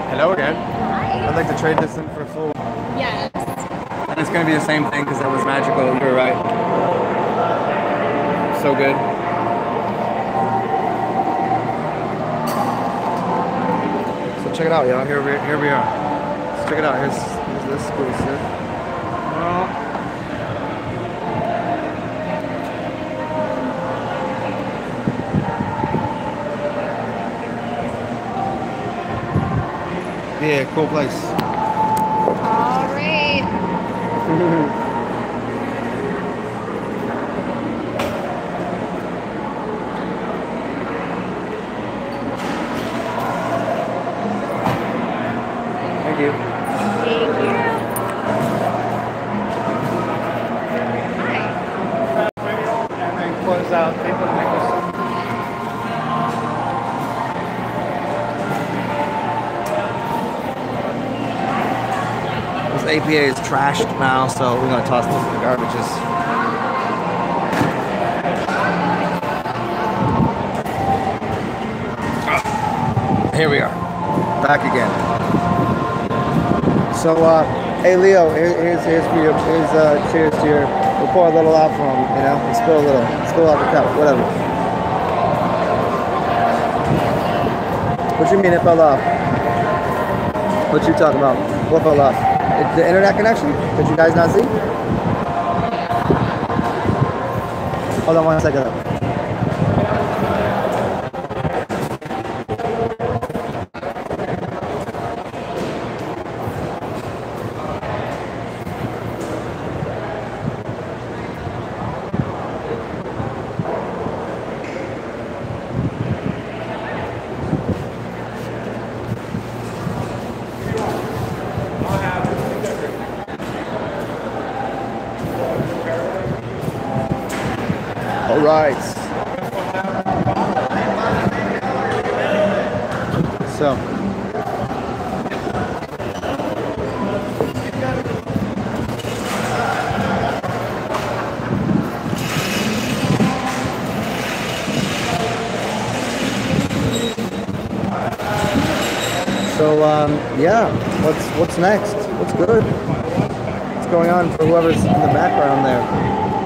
Hello again. Hi. I'd like to trade this in for a full. Yes. And it's going to be the same thing because that was magical. You were right. So good. So check it out, y'all. Here we are. Let's check it out. Here's this exclusive. Yeah, cool place. All right. Thank you. Thank you. And then close out. People make us. This APA is trashed now, so we're gonna toss this in the garbages. Here we are, back again. So, hey Leo, here's for you. Cheers to your. We'll pour a little out for him, you know. We'll spill a little, spill out the cup, whatever. What you mean it fell off? What you talking about? What fell off? The internet connection? Did you guys not see? Hold on one second. All right. So. Yeah. What's next? What's good? What's going on for whoever's in the background there?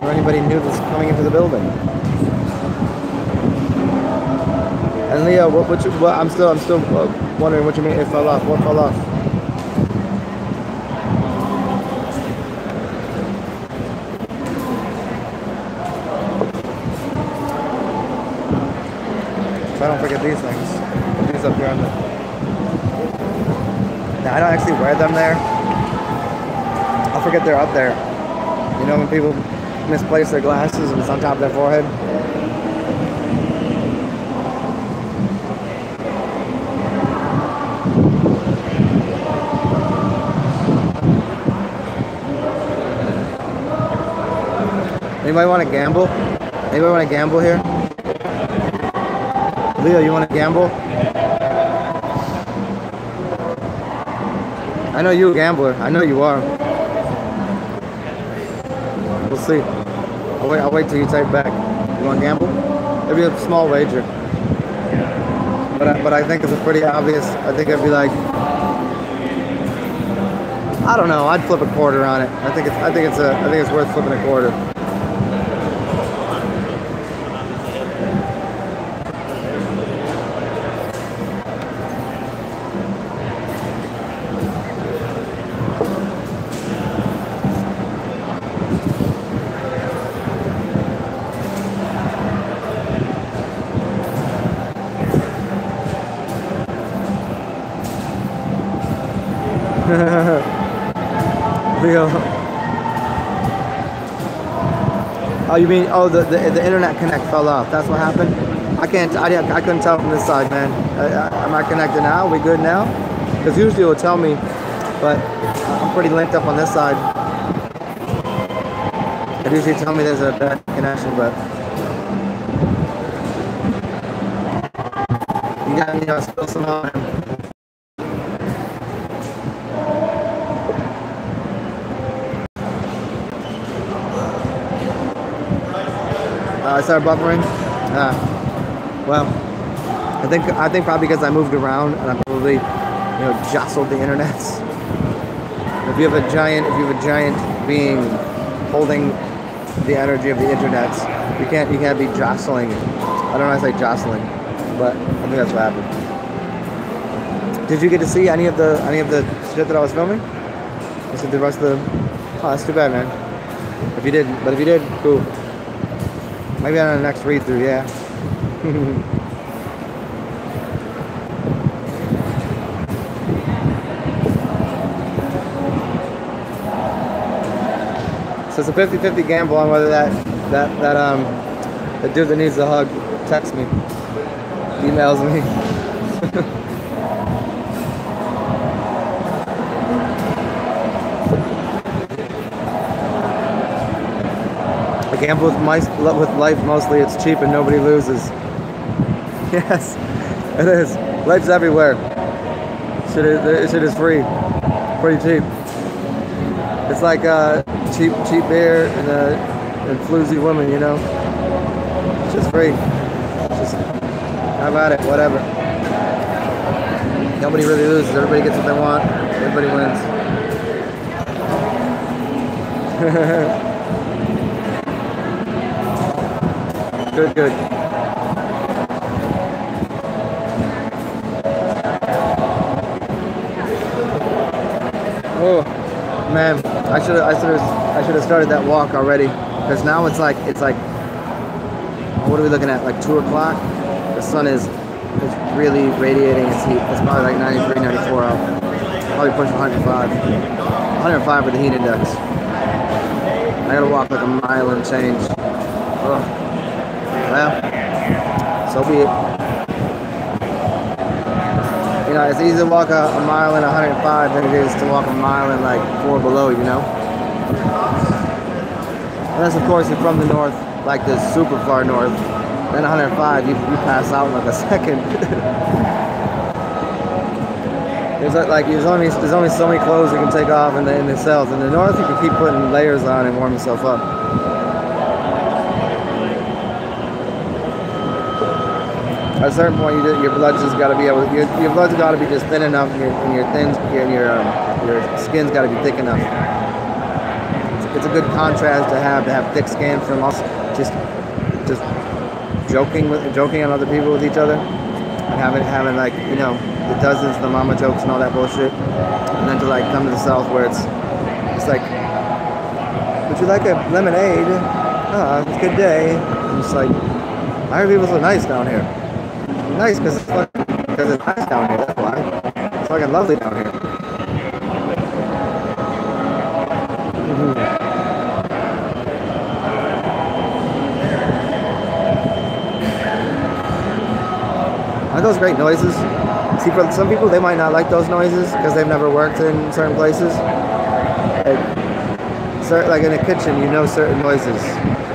Or anybody new that's coming into the building. And Leo, I'm still wondering what you mean it fell off. What fell off? If I don't forget these things. Put these up here on the. Now I don't actually wear them there. I'll forget they're up there. You know when people misplace their glasses and it's on top of their forehead. Anybody want to gamble? Anybody want to gamble here? Leo, you want to gamble? I know you're a gambler. I know you are. We'll see. I'll wait till you type back. You want to gamble? It'd be a small wager. But I think it's a pretty obvious. I think it'd be like, I don't know. I'd flip a quarter on it. I think it's worth flipping a quarter. Leo. Oh, you mean, oh, the internet connect fell off. That's what happened? I couldn't tell from this side, man. Am I connected now? Are we good now? Because usually it will tell me, but I'm pretty linked up on this side. They usually tell me there's a bad connection, but you got me, still somehow. I started buffering. Well, I think probably because I moved around and I probably, jostled the internets. If you have a giant being holding the energy of the internets, you can't be jostling. I don't know how to say jostling, but I think that's what happened. Did you get to see any of the shit that I was filming? I said the rest of the. Oh, that's too bad, man. If you didn't, but if you did, cool. Maybe on the next read through, yeah. So it's a 50-50 gamble on whether that dude that needs a hug texts me, emails me. I gamble with life mostly. It's cheap and nobody loses. Yes, it is. Life's everywhere. Shit is free, pretty cheap. It's like cheap beer and floozy women, you know. It's just free. Just have at it, whatever. Nobody really loses. Everybody gets what they want. Everybody wins. Good. Oh man, I should have started that walk already, because now it's like what are we looking at, like 2 o'clock? The sun is really radiating its heat. It's probably like 93, 94 out. Probably pushing 105 with the heat index. I gotta walk like a mile and change. Ugh. Well, so be it. It's easy to walk a mile in 105 than it is to walk a mile in like 4 below, you know? Unless, of course, you're from the north, like the super far north. Then 105, you pass out in like a second. There's only so many clothes you can take off in the cells. In the north, you can keep putting layers on and warm yourself up. At a certain point, your blood's just got to be your blood's got to be just thin enough, and your skin's got to be thick enough. It's a good contrast to have thick skin from us just joking on other people with each other, and having like the dozens, the mama jokes and all that bullshit, and then to like come to the south where it's like, would you like a lemonade? Oh, it's a good day. I'm just like, I heard people so nice down here. Nice because it's nice down here, that's why. It's fucking lovely down here. Aren't those great noises? See, for some people, they might not like those noises because they've never worked in certain places. Like in a kitchen, certain noises.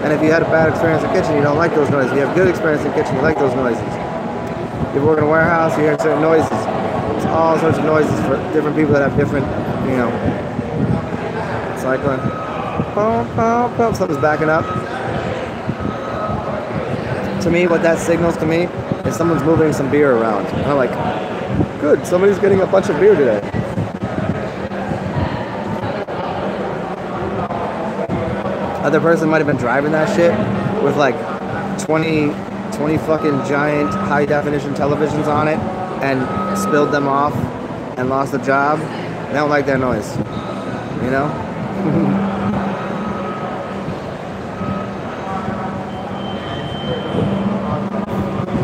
And if you had a bad experience in the kitchen, you don't like those noises. If you have good experience in the kitchen, you like those noises. If you work in a warehouse, you hear certain noises. It's all sorts of noises for different people that have different, cycling. Something's backing up. To me, what that signals to me is someone's moving some beer around. And I'm like, good, somebody's getting a bunch of beer today. Other person might have been driving that shit with like 20 fucking giant high definition televisions on it and spilled them off and lost a job. They don't like that noise,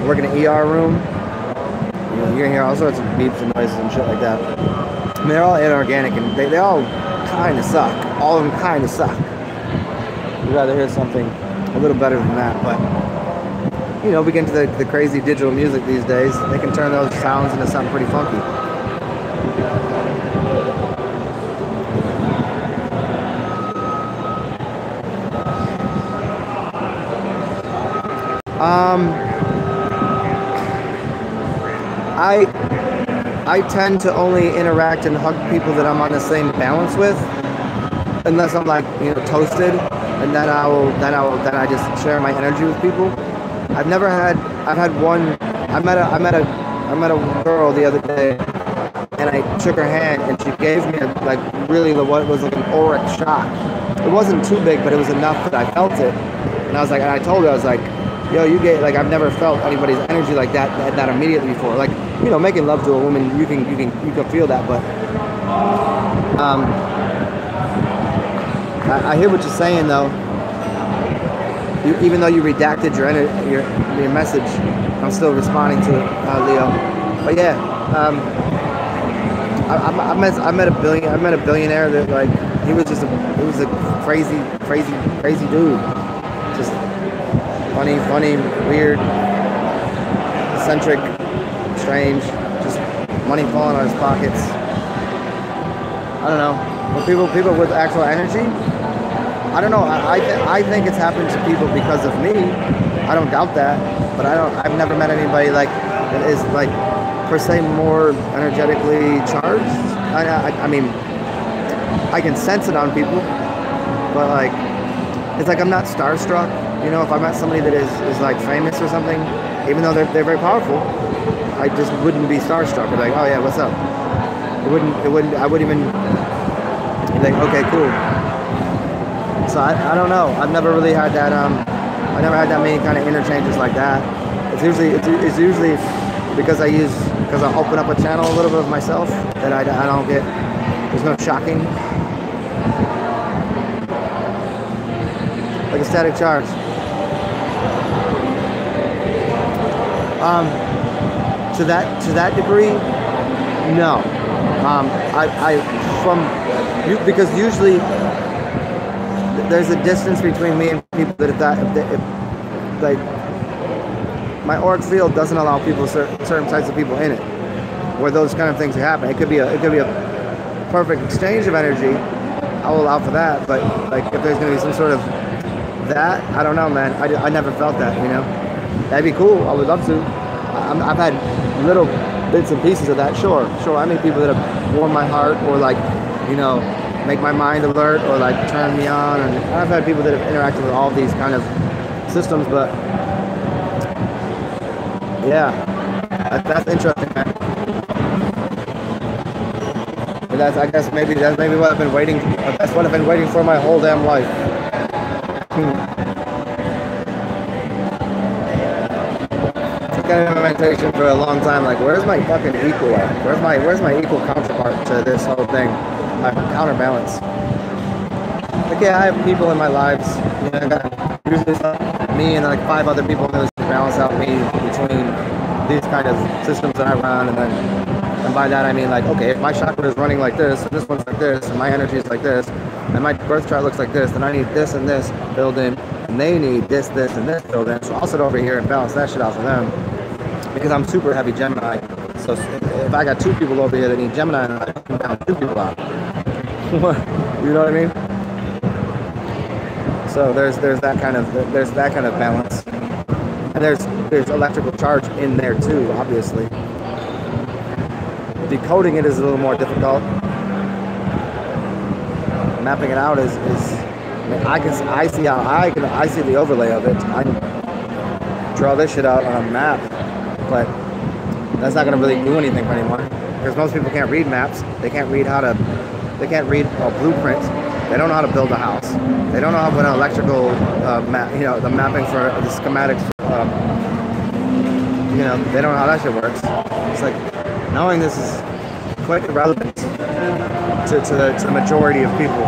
Work in an ER room, you're gonna hear all sorts of beeps and noises and shit like that. I mean, they're all inorganic and they all kind of suck. All of them kind of suck. We'd rather hear something a little better than that, but we get into the crazy digital music these days. They can turn those sounds into something pretty funky. Um, I tend to only interact and hug people that I'm on the same balance with, unless I'm like, you know, toasted, and then I just share my energy with people. I've had one. I met a girl the other day, and I shook her hand, and she gave me what was like an auric shock. It wasn't too big, but it was enough that I felt it. And I told her, I was like, yo, you get, like, I've never felt anybody's energy like that immediately before. Like, you know, making love to a woman, you can feel that, but I hear what you're saying though. Even though you redacted your message, I'm still responding to it, Leo. But yeah, I met a billionaire that, like, he was a crazy dude. Just funny, weird, eccentric, strange, just money falling out of his pockets. I don't know. But people with actual energy, I don't know. I think it's happened to people because of me. I don't doubt that, but I've never met anybody like that is like per se more energetically charged. I mean, I can sense it on people, but like, it's like I'm not starstruck. You know, if I met somebody that is like famous or something, even though they're very powerful, I just wouldn't be starstruck. I'd be like, oh yeah, what's up? I wouldn't even be like, okay, cool. So I don't know. I've never really had that. I never had that many kind of interchanges like that. It's usually because I open up a channel a little bit of myself that I don't get. There's no shocking. Like a static charge. To that degree, no. Because usually there's a distance between me and people that if like, my auric field doesn't allow people certain types of people in it, where those kind of things happen. It could be a perfect exchange of energy. I'll allow for that, but like, if there's gonna be some sort of that, I don't know, man. I never felt that, you know. That'd be cool. I would love to. I've had little bits and pieces of that. Sure. I meet people that have warmed my heart, or like, you know, make my mind alert, or like turn me on. And I've had people that have interacted with all these kind of systems, but yeah, that's interesting, man. And I guess maybe that's what I've been waiting. That's what I've been waiting for my whole damn life. Kind of meditation for a long time. Like, where's my fucking equal at? Where's my equal counterpart to this whole thing? My counterbalance. Like, yeah, I have people in my lives. You know, I got usually me and like 5 other people that balance out me between these kind of systems that I run, and by that I mean, like, okay, if my chakra is running like this, and this one's like this, and my energy is like this, and my birth chart looks like this, then I need this and this built in, and they need this and this built in. So I'll sit over here and balance that shit out for them. Because I'm super heavy Gemini, so if I got 2 people over here that need Gemini, and I can down 2 people out. You know what I mean? So there's that kind of balance, and there's electrical charge in there too. Obviously, decoding it is a little more difficult. Mapping it out is I see the overlay of it. I can draw this shit out on a map. But that's not going to really do anything for anyone, because most people can't read maps. They can't read blueprints. They don't know how to build a house. They don't know how to put an electrical map. You know, the mapping for the schematics. You know, they don't know how that shit works. It's like, knowing this is quite irrelevant to the majority of people.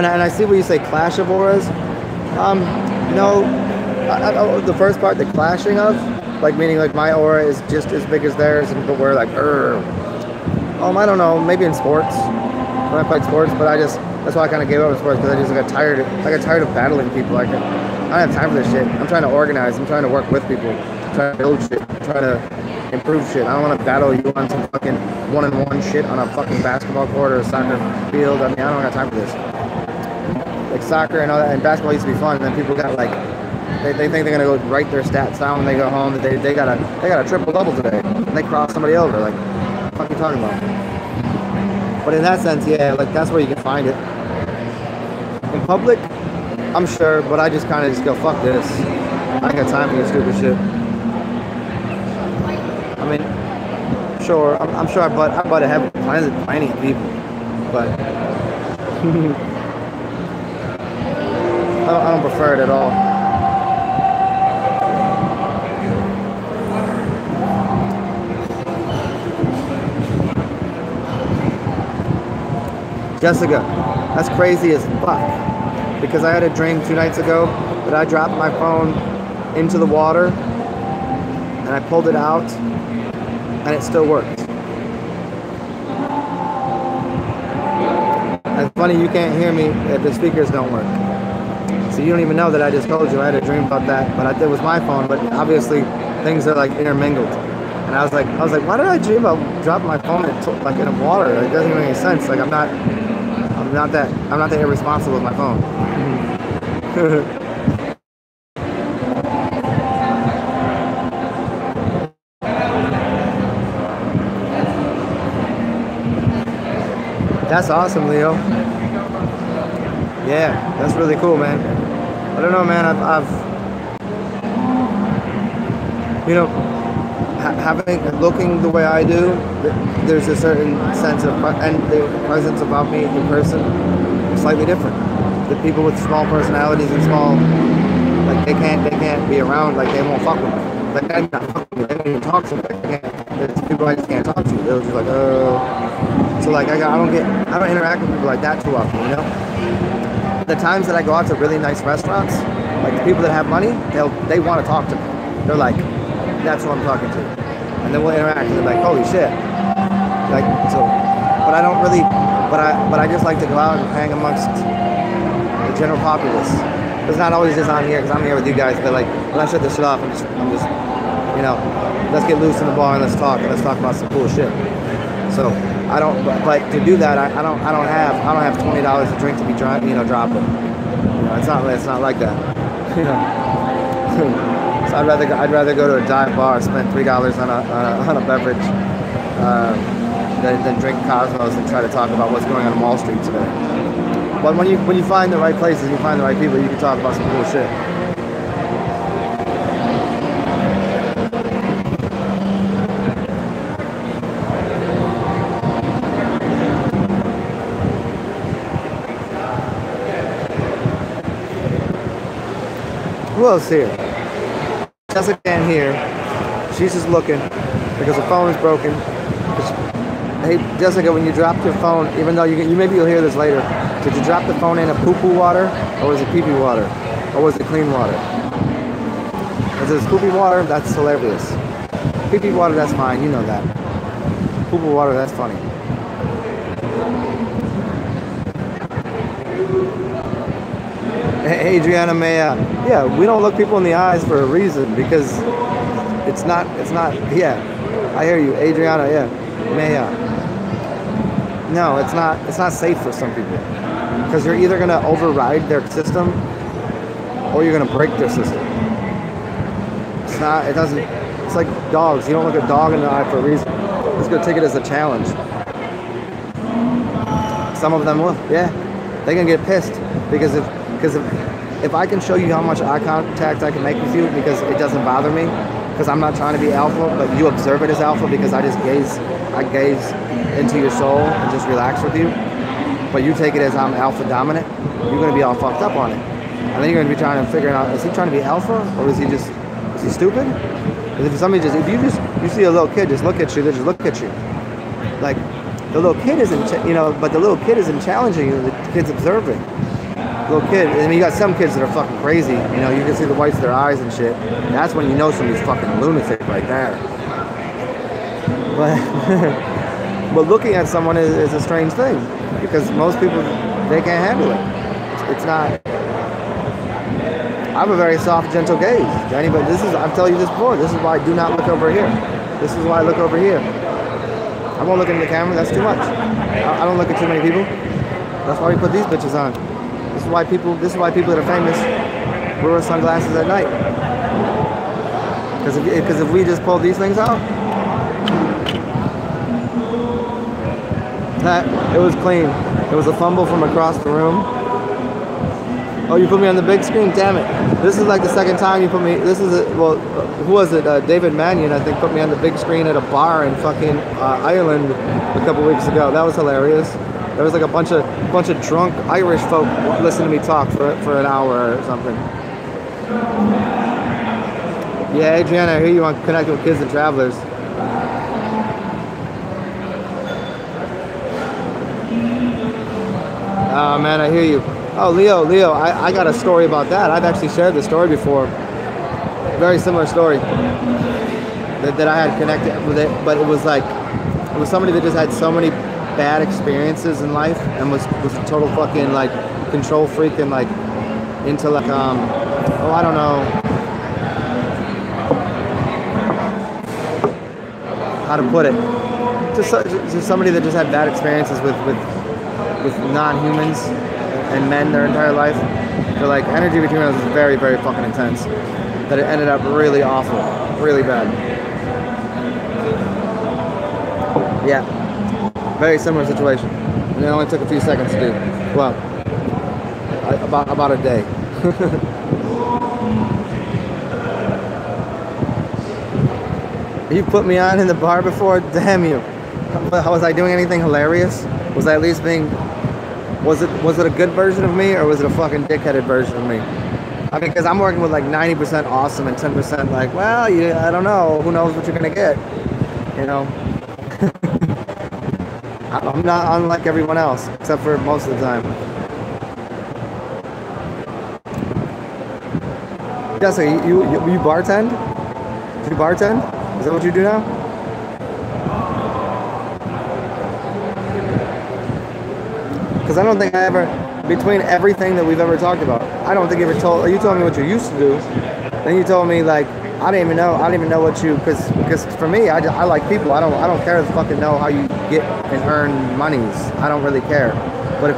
And I see where you say clash of auras. You know, the first part, the clashing of, like, meaning like my aura is just as big as theirs, but we're like, I don't know, maybe in sports, when I played sports, but That's why I kind of gave up on sports, because I just got tired. I got tired of battling people. I don't have time for this shit. I'm trying to organize. I'm trying to work with people. I'm trying to build shit. I'm trying to improve shit. I don't want to battle you on some fucking one-on-one shit on a fucking basketball court or a soccer field. I mean, I don't have time for this. Like soccer and all that, and basketball used to be fun, and then people got like, they think they're gonna go write their stats down when they go home that they got a triple double today, and they cross somebody over. Like, what the fuck are you talking about? But in that sense, yeah, like that's where you can find it. In public, I'm sure, but I just kind of just go, fuck this. I ain't got time for this stupid shit. I mean, sure, I'm sure I butt have plenty of people, but I don't prefer it at all. Jessica, that's crazy as fuck. Because I had a dream 2 nights ago that I dropped my phone into the water and I pulled it out and it still worked. It's funny you can't hear me if the speakers don't work. So you don't even know that I just told you I had a dream about that. But it was my phone, but obviously things are like intermingled. And I was like, why did I dream about dropping my phone like in the water? It doesn't even make any sense. Like I'm not that irresponsible with my phone. That's awesome, Leo. Yeah, that's really cool, man. I don't know, man. I've you know, looking the way I do, there's a certain sense of and the presence about me in person is slightly different. The people with small personalities and small, like they can't be around, like they won't fuck with me. Like they're not fucking with me. They don't even talk to me. There's people I just can't talk to. They'll just like, So like I don't interact with people like that too often, you know. The times that I go out to really nice restaurants, like the people that have money, they want to talk to me. They're like, that's who I'm talking to, and then we'll interact and they're like, holy shit, like so. But I don't really, but I just like to go out and hang amongst the general populace. It's not always just on here because I'm here with you guys. But like when I shut this shit off, I'm just, you know, let's get loose in the bar and let's talk about some cool shit. So I don't, but to do that, I don't have $20 a drink to be dropping. You know, it's not like that. You know. So I'd rather go to a dive bar, spend $3 on a beverage, than drink Cosmos and try to talk about what's going on Wall Street today. But when you find the right places, you find the right people, you can talk about some cool shit. Who else here? Jessica can't hear. She's just looking because her phone is broken. Hey Jessica, when you dropped your phone, even though maybe you'll hear this later, did you drop the phone in a poo-poo water, or was it pee-pee water, or was it clean water? If it's poopy water, that's hilarious. Pee-pee water, that's fine. You know that. Poo-poo water, that's funny. Adriana Maya, yeah, we don't look people in the eyes for a reason because it's not, yeah, I hear you, Adriana, yeah, Maya. No, it's not safe for some people because you're either going to override their system or you're going to break their system. It's like dogs. You don't look a dog in the eye for a reason. Let's go take it as a challenge. Some of them will, yeah, they can get pissed because if I can show you how much eye contact I can make with you because it doesn't bother me, because I'm not trying to be alpha, but you observe it as alpha because I gaze into your soul and just relax with you, but you take it as I'm alpha dominant, you're going to be all fucked up on it. And then you're going to be trying to figure out, is he trying to be alpha or is he stupid? Because if you see a little kid just look at you, they just look at you. Like, the little kid isn't, but the little kid isn't challenging you, the kid's observing. Little kid, I mean, you got some kids that are fucking crazy, you can see the whites of their eyes and shit. That's when you know somebody's fucking lunatic right there. But looking at someone is a strange thing because most people, they can't handle it. It's not. I have a very soft, gentle gaze. Anybody, I've told you this before. This is why I do not look over here. This is why I look over here. I won't look into the camera. That's too much. I don't look at too many people. That's why we put these bitches on. This is why people that are famous wear sunglasses at night. Because if we just pull these things out, it was clean. It was a fumble from across the room. Oh, you put me on the big screen? Damn it. This is like the second time you put me. Who was it? David Mannion, I think, put me on the big screen at a bar in fucking Ireland a couple weeks ago. That was hilarious. There was like a bunch of drunk Irish folk listening to me talk for an hour or something. Yeah, Adriana, I hear you on Connecting with Kids and Travelers. Oh man, I hear you. Oh, Leo, I got a story about that. I've actually shared this story before. Very similar story that I had connected with it, but it was somebody that just had so many bad experiences in life and was a total fucking like control freak and like into like I don't know how to put it. Just somebody that just had bad experiences with non-humans and men their entire life. The like energy between us was very, very fucking intense. That it ended up really awful, really bad. Yeah, very similar situation. And it only took a few seconds to do. Well, about a day. You put me on in the bar before? Damn you. Was I doing anything hilarious? Was I at least being... Was it a good version of me, or was it a fucking dickheaded version of me? I mean, because I'm working with like 90% awesome and 10% like, well, I don't know. Who knows what you're going to get? You know? I'm not unlike everyone else, except for most of the time. Jessica, you bartend? Do you bartend? Is that what you do now? Because I don't think I ever, between everything that we've ever talked about, I don't think you ever told me what you used to do. Then you told me like, I didn't even know what you, because for me, I like people. I don't care to fucking know how you get and earn monies. I don't really care. But if,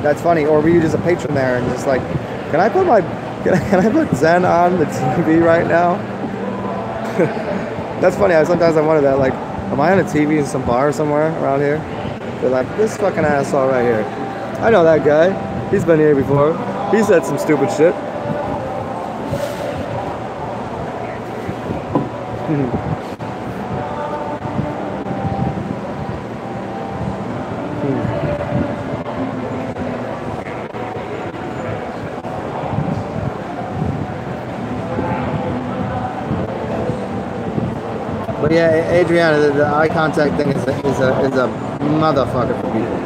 that's funny. Or were you just a patron there and just like, can I put Zen on the TV right now? That's funny. Sometimes I wonder that, like, am I on a TV in some bar somewhere around here? They're like, this fucking asshole right here. I know that guy. He's been here before. He said some stupid shit. But yeah, Adriana, the eye contact thing is a motherfucker for people.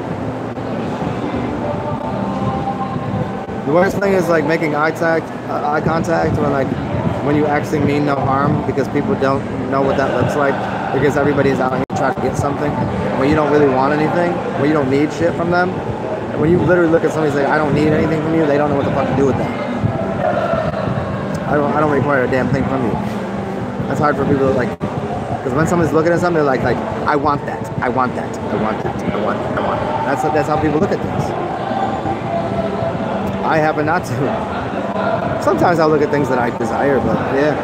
The worst thing is like making eye contact when you actually mean no harm, because people don't know what that looks like, because everybody's out here trying to get something when you don't really want anything, when you don't need shit from them. When you literally look at somebody and say, I don't need anything from you, they don't know what the fuck to do with that. I don't require a damn thing from you. That's hard for people to like. Because when someone's looking at something, they're like, I want that, I want that, I want that, I want that, I want that. That's how people look at things. I happen not to. Sometimes I'll look at things that I desire, but yeah.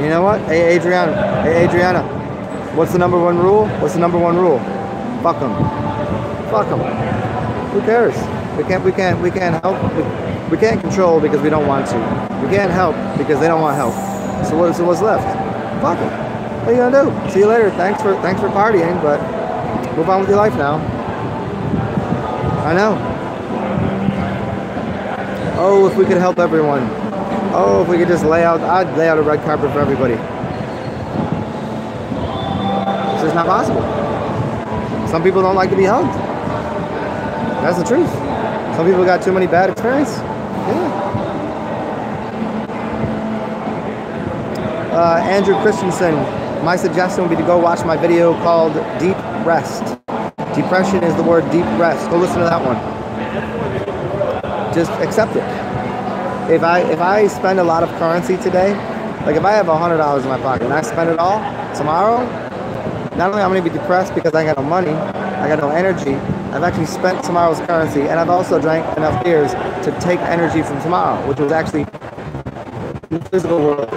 You know what? Hey, Adriana. What's the number one rule? What's the number one rule? Fuck them. Fuck them. Who cares? We can't help. We can't control because we don't want to. We can't help because they don't want help. So what's left? Fuck it. What are you gonna do? See you later. Thanks for partying, but move on with your life now. I know. Oh, if we could help everyone. Oh, if we could just I'd lay out a red carpet for everybody. It's just not possible. Some people don't like to be hugged. That's the truth. Some people got too many bad experiences. Yeah. Andrew Christensen, my suggestion would be to go watch my video called Deep Rest. Depression is the word deep rest. Go listen to that one. Just accept it. If I spend a lot of currency today, like if I have $100 in my pocket and I spend it all tomorrow, not only am I going to be depressed because I got no money, I got no energy, I've actually spent tomorrow's currency, and I've also drank enough beers to take energy from tomorrow, which was actually in the physical world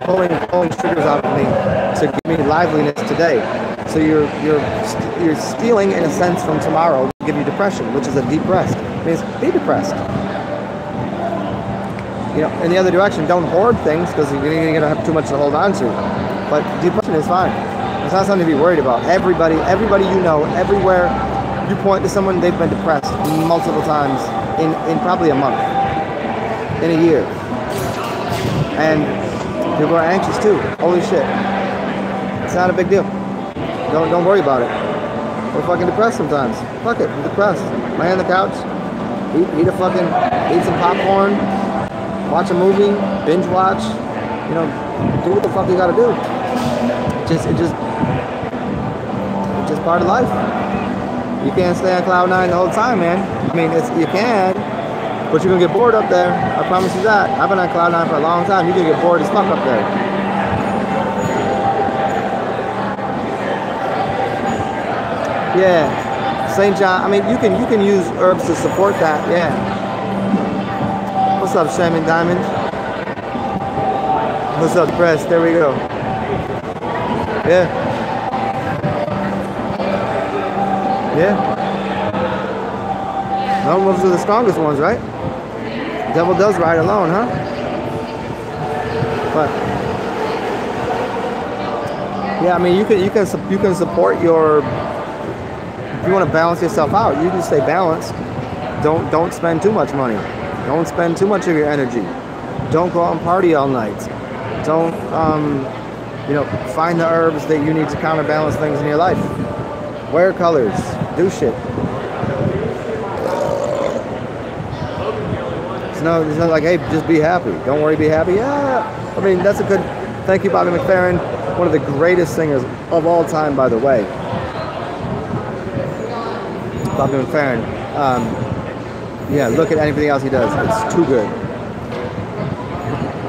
pulling triggers out of me to give me liveliness today. So you're stealing in a sense from tomorrow to give you depression, which is a deep rest. It means be depressed. You know, in the other direction, don't hoard things because you're gonna have too much to hold on to. But depression is fine. It's not something to be worried about. Everybody you know, everywhere you point to someone, they've been depressed multiple times in probably a month, in a year. And people are anxious too. Holy shit. It's not a big deal. Don't worry about it. We're fucking depressed sometimes. Fuck it, I'm depressed. Lay on the couch, eat some popcorn, watch a movie, binge watch, you know, do what the fuck you gotta do. It's just part of life. You can't stay on cloud 9 the whole time, man. I mean, you can, but you're gonna get bored up there. I promise you that. I've been on cloud 9 for a long time. You're gonna get bored as fuck up there. Yeah, St. John. I mean, you can use herbs to support that. Yeah. What's up, Shaman Diamond? What's up, Press? There we go. Yeah. Yeah. No, those are the strongest ones, right? Devil does ride alone, huh? But yeah, I mean, you can support your. If you want to balance yourself out, you can stay balanced. Don't spend too much money. Don't spend too much of your energy. Don't go out and party all night. Don't you know, find the herbs that you need to counterbalance things in your life. Wear colors. Do shit. It's not like, hey, just be happy. Don't worry, be happy. Yeah. I mean, that's a good. Thank you, Bobby McFerrin. One of the greatest singers of all time, by the way. Bobby McFerrin. Yeah, look at anything else he does. It's too good.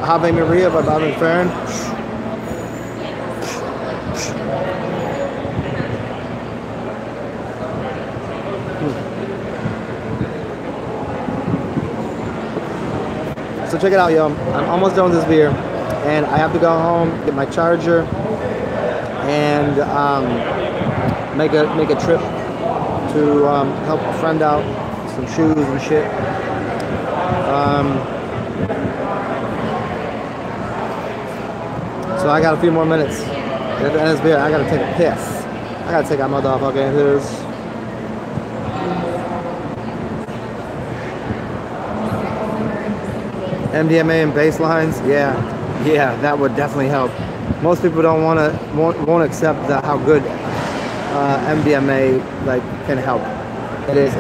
Ave Maria by Bobby McFerrin. So check it out, yo. I'm almost done with this beer, and I have to go home, get my charger, and make a trip to help a friend out, some shoes and shit. So I got a few more minutes. At the end of this beer, I gotta take a piss. I gotta take out motherfucking his. MDMA and bass lines, yeah, that would definitely help. Most people won't accept how good MDMA can help. It is,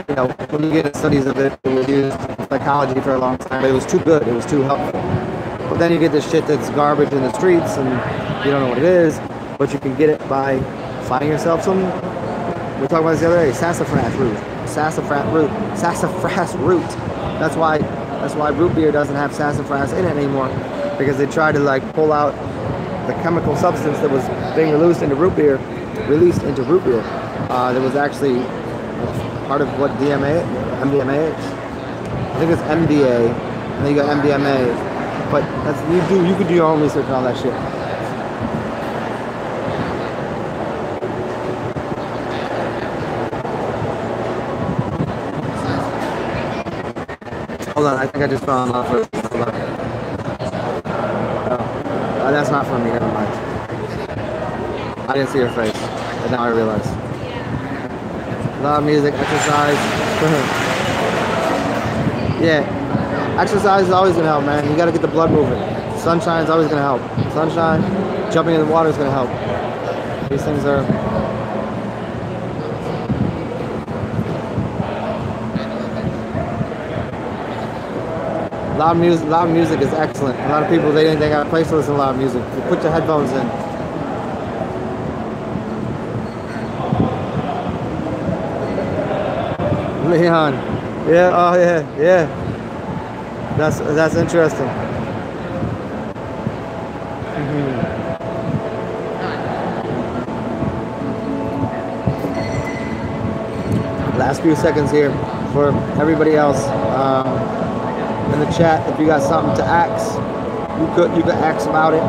you know, when you get into studies of it, it was used in psychology for a long time. But it was too good, it was too helpful. But then you get this shit that's garbage in the streets, and you don't know what it is. But you can get it by finding yourself some. We talked about this the other day. Sassafras root. That's why root beer doesn't have sassafras in it anymore, because they tried to pull out the chemical substance that was being released into root beer. That was actually part of what MDMA is. I think it's MDA, and then you got MDMA. But you can do your own research on all that shit. Hold on, I think I just found off first. That's not for me, never mind. I didn't see her face, but now I realize. Love music, exercise. Yeah, exercise is always gonna help, man. You gotta get the blood moving. Sunshine is always gonna help. Sunshine, jumping in the water is gonna help. These things are. Loud music is excellent. A lot of people, they got a place to listen to loud music. You put your headphones in. Leon. Yeah, oh yeah, yeah. That's interesting. Last few seconds here for everybody else in the chat. If you got something to ask, you could ask about it.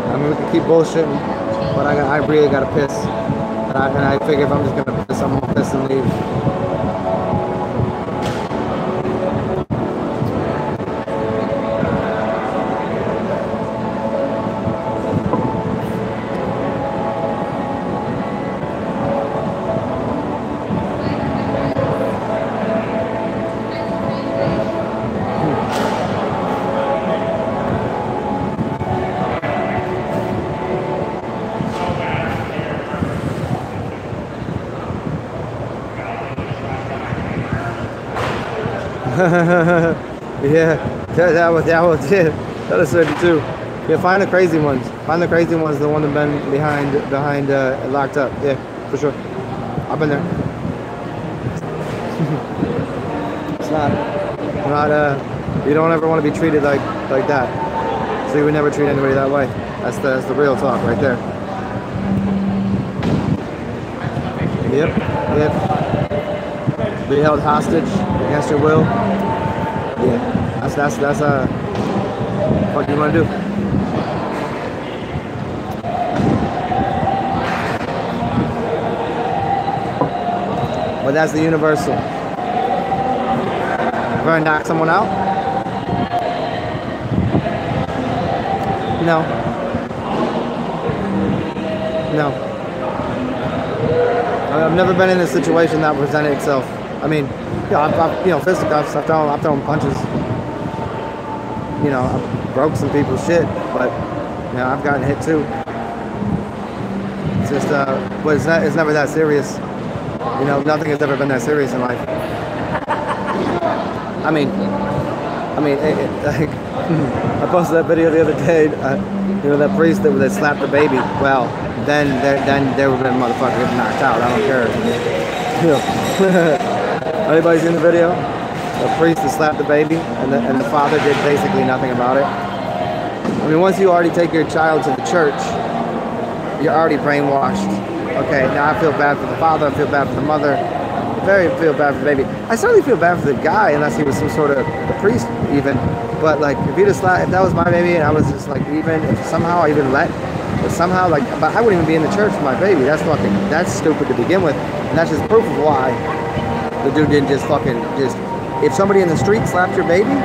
I mean, we can keep bullshitting, but I really gotta piss, and I figure if I'm just gonna piss, I'm gonna piss and leave. Yeah, that is certain too. Yeah, find the crazy ones. Find the crazy ones. The one that been behind locked up. Yeah, for sure. I've been there. It's not. You don't ever want to be treated like that. So you would never treat anybody that way. That's the real talk right there. Yep. Be held hostage against your will. Yeah, that's what you want to do. But that's the universal. We're gonna knock someone out? No. I've never been in a situation that presented itself. I mean, I've fisticuffs. I've thrown punches. I've broke some people's shit, but I've gotten hit too. It's just, but it's never that serious. Nothing has ever been that serious in life. I mean, like, I posted that video the other day. That priest that slapped the baby. Well, then there would have been a motherfucker getting knocked out. I don't care. Anybody seen the video? The priest that slapped the baby, and the father did basically nothing about it. I mean, once you already take your child to the church, you're already brainwashed. Okay, now I feel bad for the father, I feel bad for the mother, feel bad for the baby. I certainly feel bad for the guy, unless he was some sort of a priest even. But like, if that was my baby, and I was just like, if somehow I even but I wouldn't even be in the church for my baby. That's stupid to begin with, and that's just proof of why the dude didn't just if somebody in the street slapped your baby,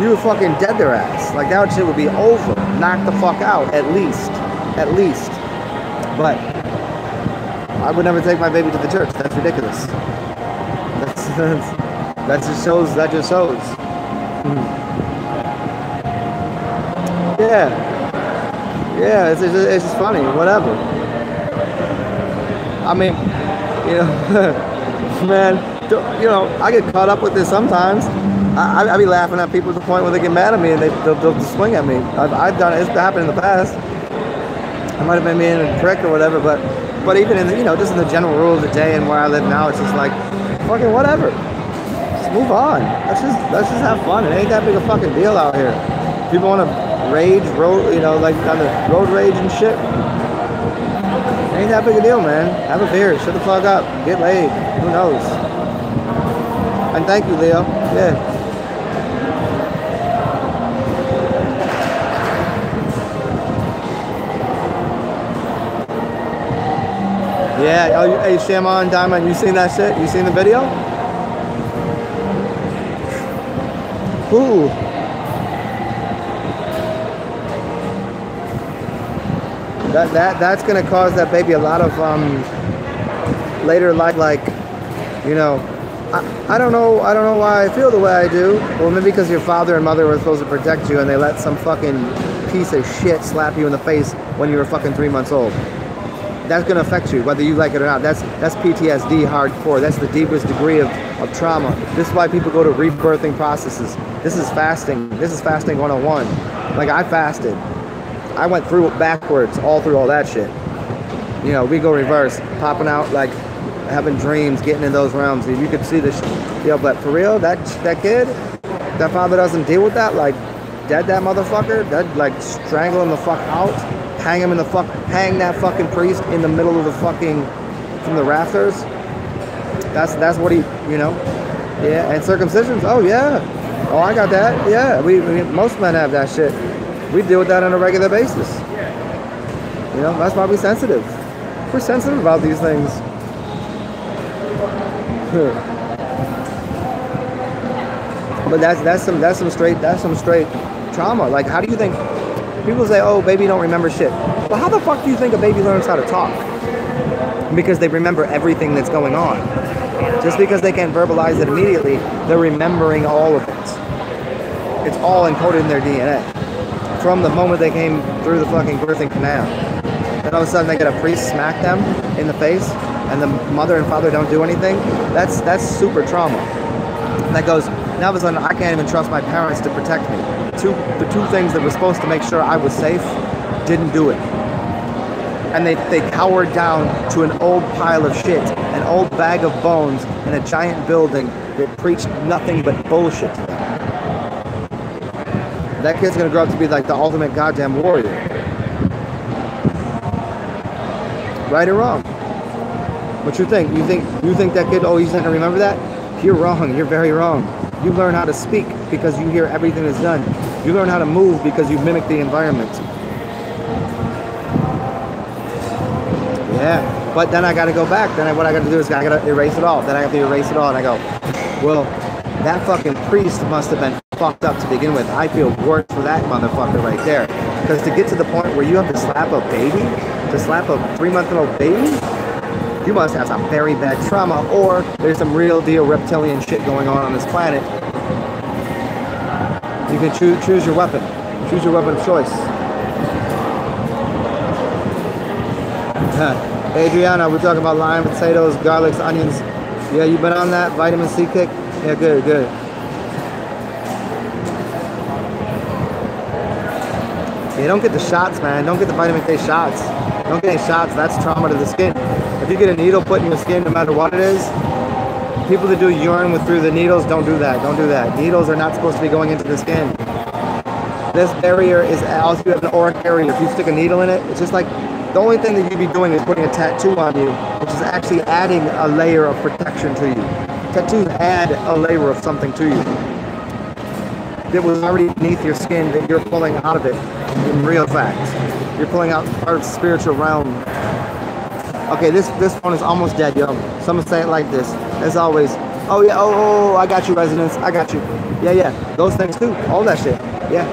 you would fucking dead their ass. Like, that shit would be over. Knock the fuck out, at least. But I would never take my baby to the church. That's ridiculous. That just shows. Yeah, it's just funny, whatever. I mean, man, I get caught up with this sometimes. I be laughing at people to the point where they get mad at me and they'll just swing at me. I've done it. It's happened in the past. I might have been being a prick or whatever, but even in the, just in the general rule of the day and where I live now, it's just like, fucking whatever. Just move on. Let's just have fun. It ain't that big a fucking deal out here. People want to rage, like on the road rage and shit. It ain't that big a deal, man. Have a beer. Shut the fuck up. Get laid. Who knows? And thank you, Leo. Yeah. Yeah, oh, hey, Shama and Diamond, you seen that shit? You seen the video? Ooh. That's gonna cause that baby a lot of later life, like, I don't know why I feel the way I do. Well, maybe because your father and mother were supposed to protect you and they let some fucking piece of shit slap you in the face when you were fucking 3 months old. that's gonna affect you whether you like it or not. That's PTSD hardcore. That's the deepest degree of trauma. This is why people go to rebirthing processes. This is fasting. This is fasting 101. Like, I fasted. I went through it backwards, all through all that shit. You know, we go reverse, popping out, like, having dreams, getting in those realms. You could see this, you know, but for real, that kid, that father doesn't deal with that, like, dead that motherfucker, that, like, strangle him the fuck out, hang him in the hang that fucking priest in the middle of the fucking, from the rafters. That's what he, you know, yeah, and circumcisions, oh yeah, oh, I got that, yeah, we most men have that shit. We deal with that on a regular basis. You know, that's why we're sensitive. We're sensitive about these things. But that's some straight trauma. Like, how do you think people say, oh, baby don't remember shit? Well, how the fuck do you think a baby learns how to talk? Because they remember everything that's going on. Just because they can't verbalize it immediately, they're remembering all of it. It's all encoded in their DNA from the moment they came through the fucking birthing canal. Then all of a sudden they get a priest smack them in the face, and the mother and father don't do anything. That's super trauma. That goes, now all of a sudden I can't even trust my parents to protect me. The two things that were supposed to make sure I was safe didn't do it. And they cowered down to an old pile of shit, an old bag of bones in a giant building that preached nothing but bullshit to them. That kid's gonna grow up to be like the ultimate goddamn warrior. Right or wrong? What you think? You think that kid, oh, he's not gonna remember that? You're wrong. You're very wrong. You learn how to speak because you hear everything that's done. You learn how to move because you mimic the environment. Yeah, but then I gotta go back. Then what I gotta do is I gotta erase it all. Then I have to erase it all, and I go, well, that fucking priest must have been fucked up to begin with. I feel worse for that motherfucker right there. Because to get to the point where you have to slap a baby, to slap a 3-month-old baby, you must have some very bad trauma, or there's some real deal reptilian shit going on this planet. You can choose your weapon. Choose your weapon of choice. Adriana, we're talking about lime, potatoes, garlics, onions. Yeah, you been on that vitamin C kick? Yeah, good. Yeah, don't get the shots, man. Don't get the vitamin K shots. Don't get any shots. That's trauma to the skin. If you get a needle put in your skin, no matter what it is, people that do urine through the needles, don't do that. Don't do that. Needles are not supposed to be going into the skin. This barrier is also, you have an auric area. If you stick a needle in it, it's just like, the only thing that you'd be doing is putting a tattoo on you, which is actually adding a layer of protection to you. Tattoos add a layer of something to you that was already beneath your skin that you're pulling out of it in real fact. You're pulling out part of the spiritual realm. Okay, this phone is almost dead, yo. Someone say it like this. As always, oh yeah, oh, I got you, residents. I got you. Yeah. Those things too. All that shit. Yeah.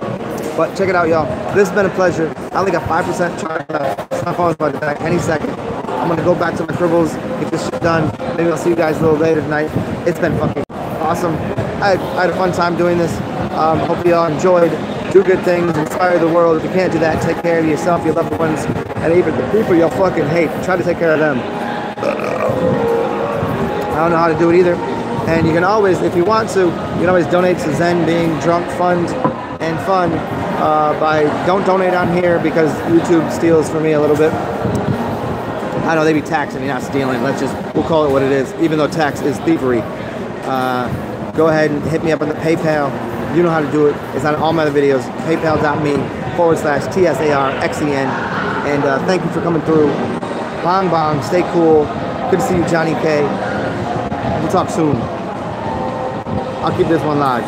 But check it out, y'all. This has been a pleasure. I only got 5% charge left. My phone's about to die any second. I'm gonna go back to my scribbles, get this shit done. Maybe I'll see you guys a little later tonight. It's been fucking awesome. I had a fun time doing this. Hope y'all enjoyed. Do good things, inspire the world. If you can't do that, take care of yourself, your loved ones, and even the people y'all fucking hate. Try to take care of them. I don't know how to do it either. And you can always, if you want to, you can always donate to Zen Being Drunk Fund and Fun don't donate on here because YouTube steals from me a little bit. I know they be taxing me, not stealing. We'll call it what it is, even though tax is thievery. Go ahead and hit me up on the PayPal. You know how to do it. It's on all my other videos. PayPal.me/TsarXen. And thank you for coming through. Bong. Stay cool. Good to see you, Johnny K. We'll talk soon. I'll keep this one live.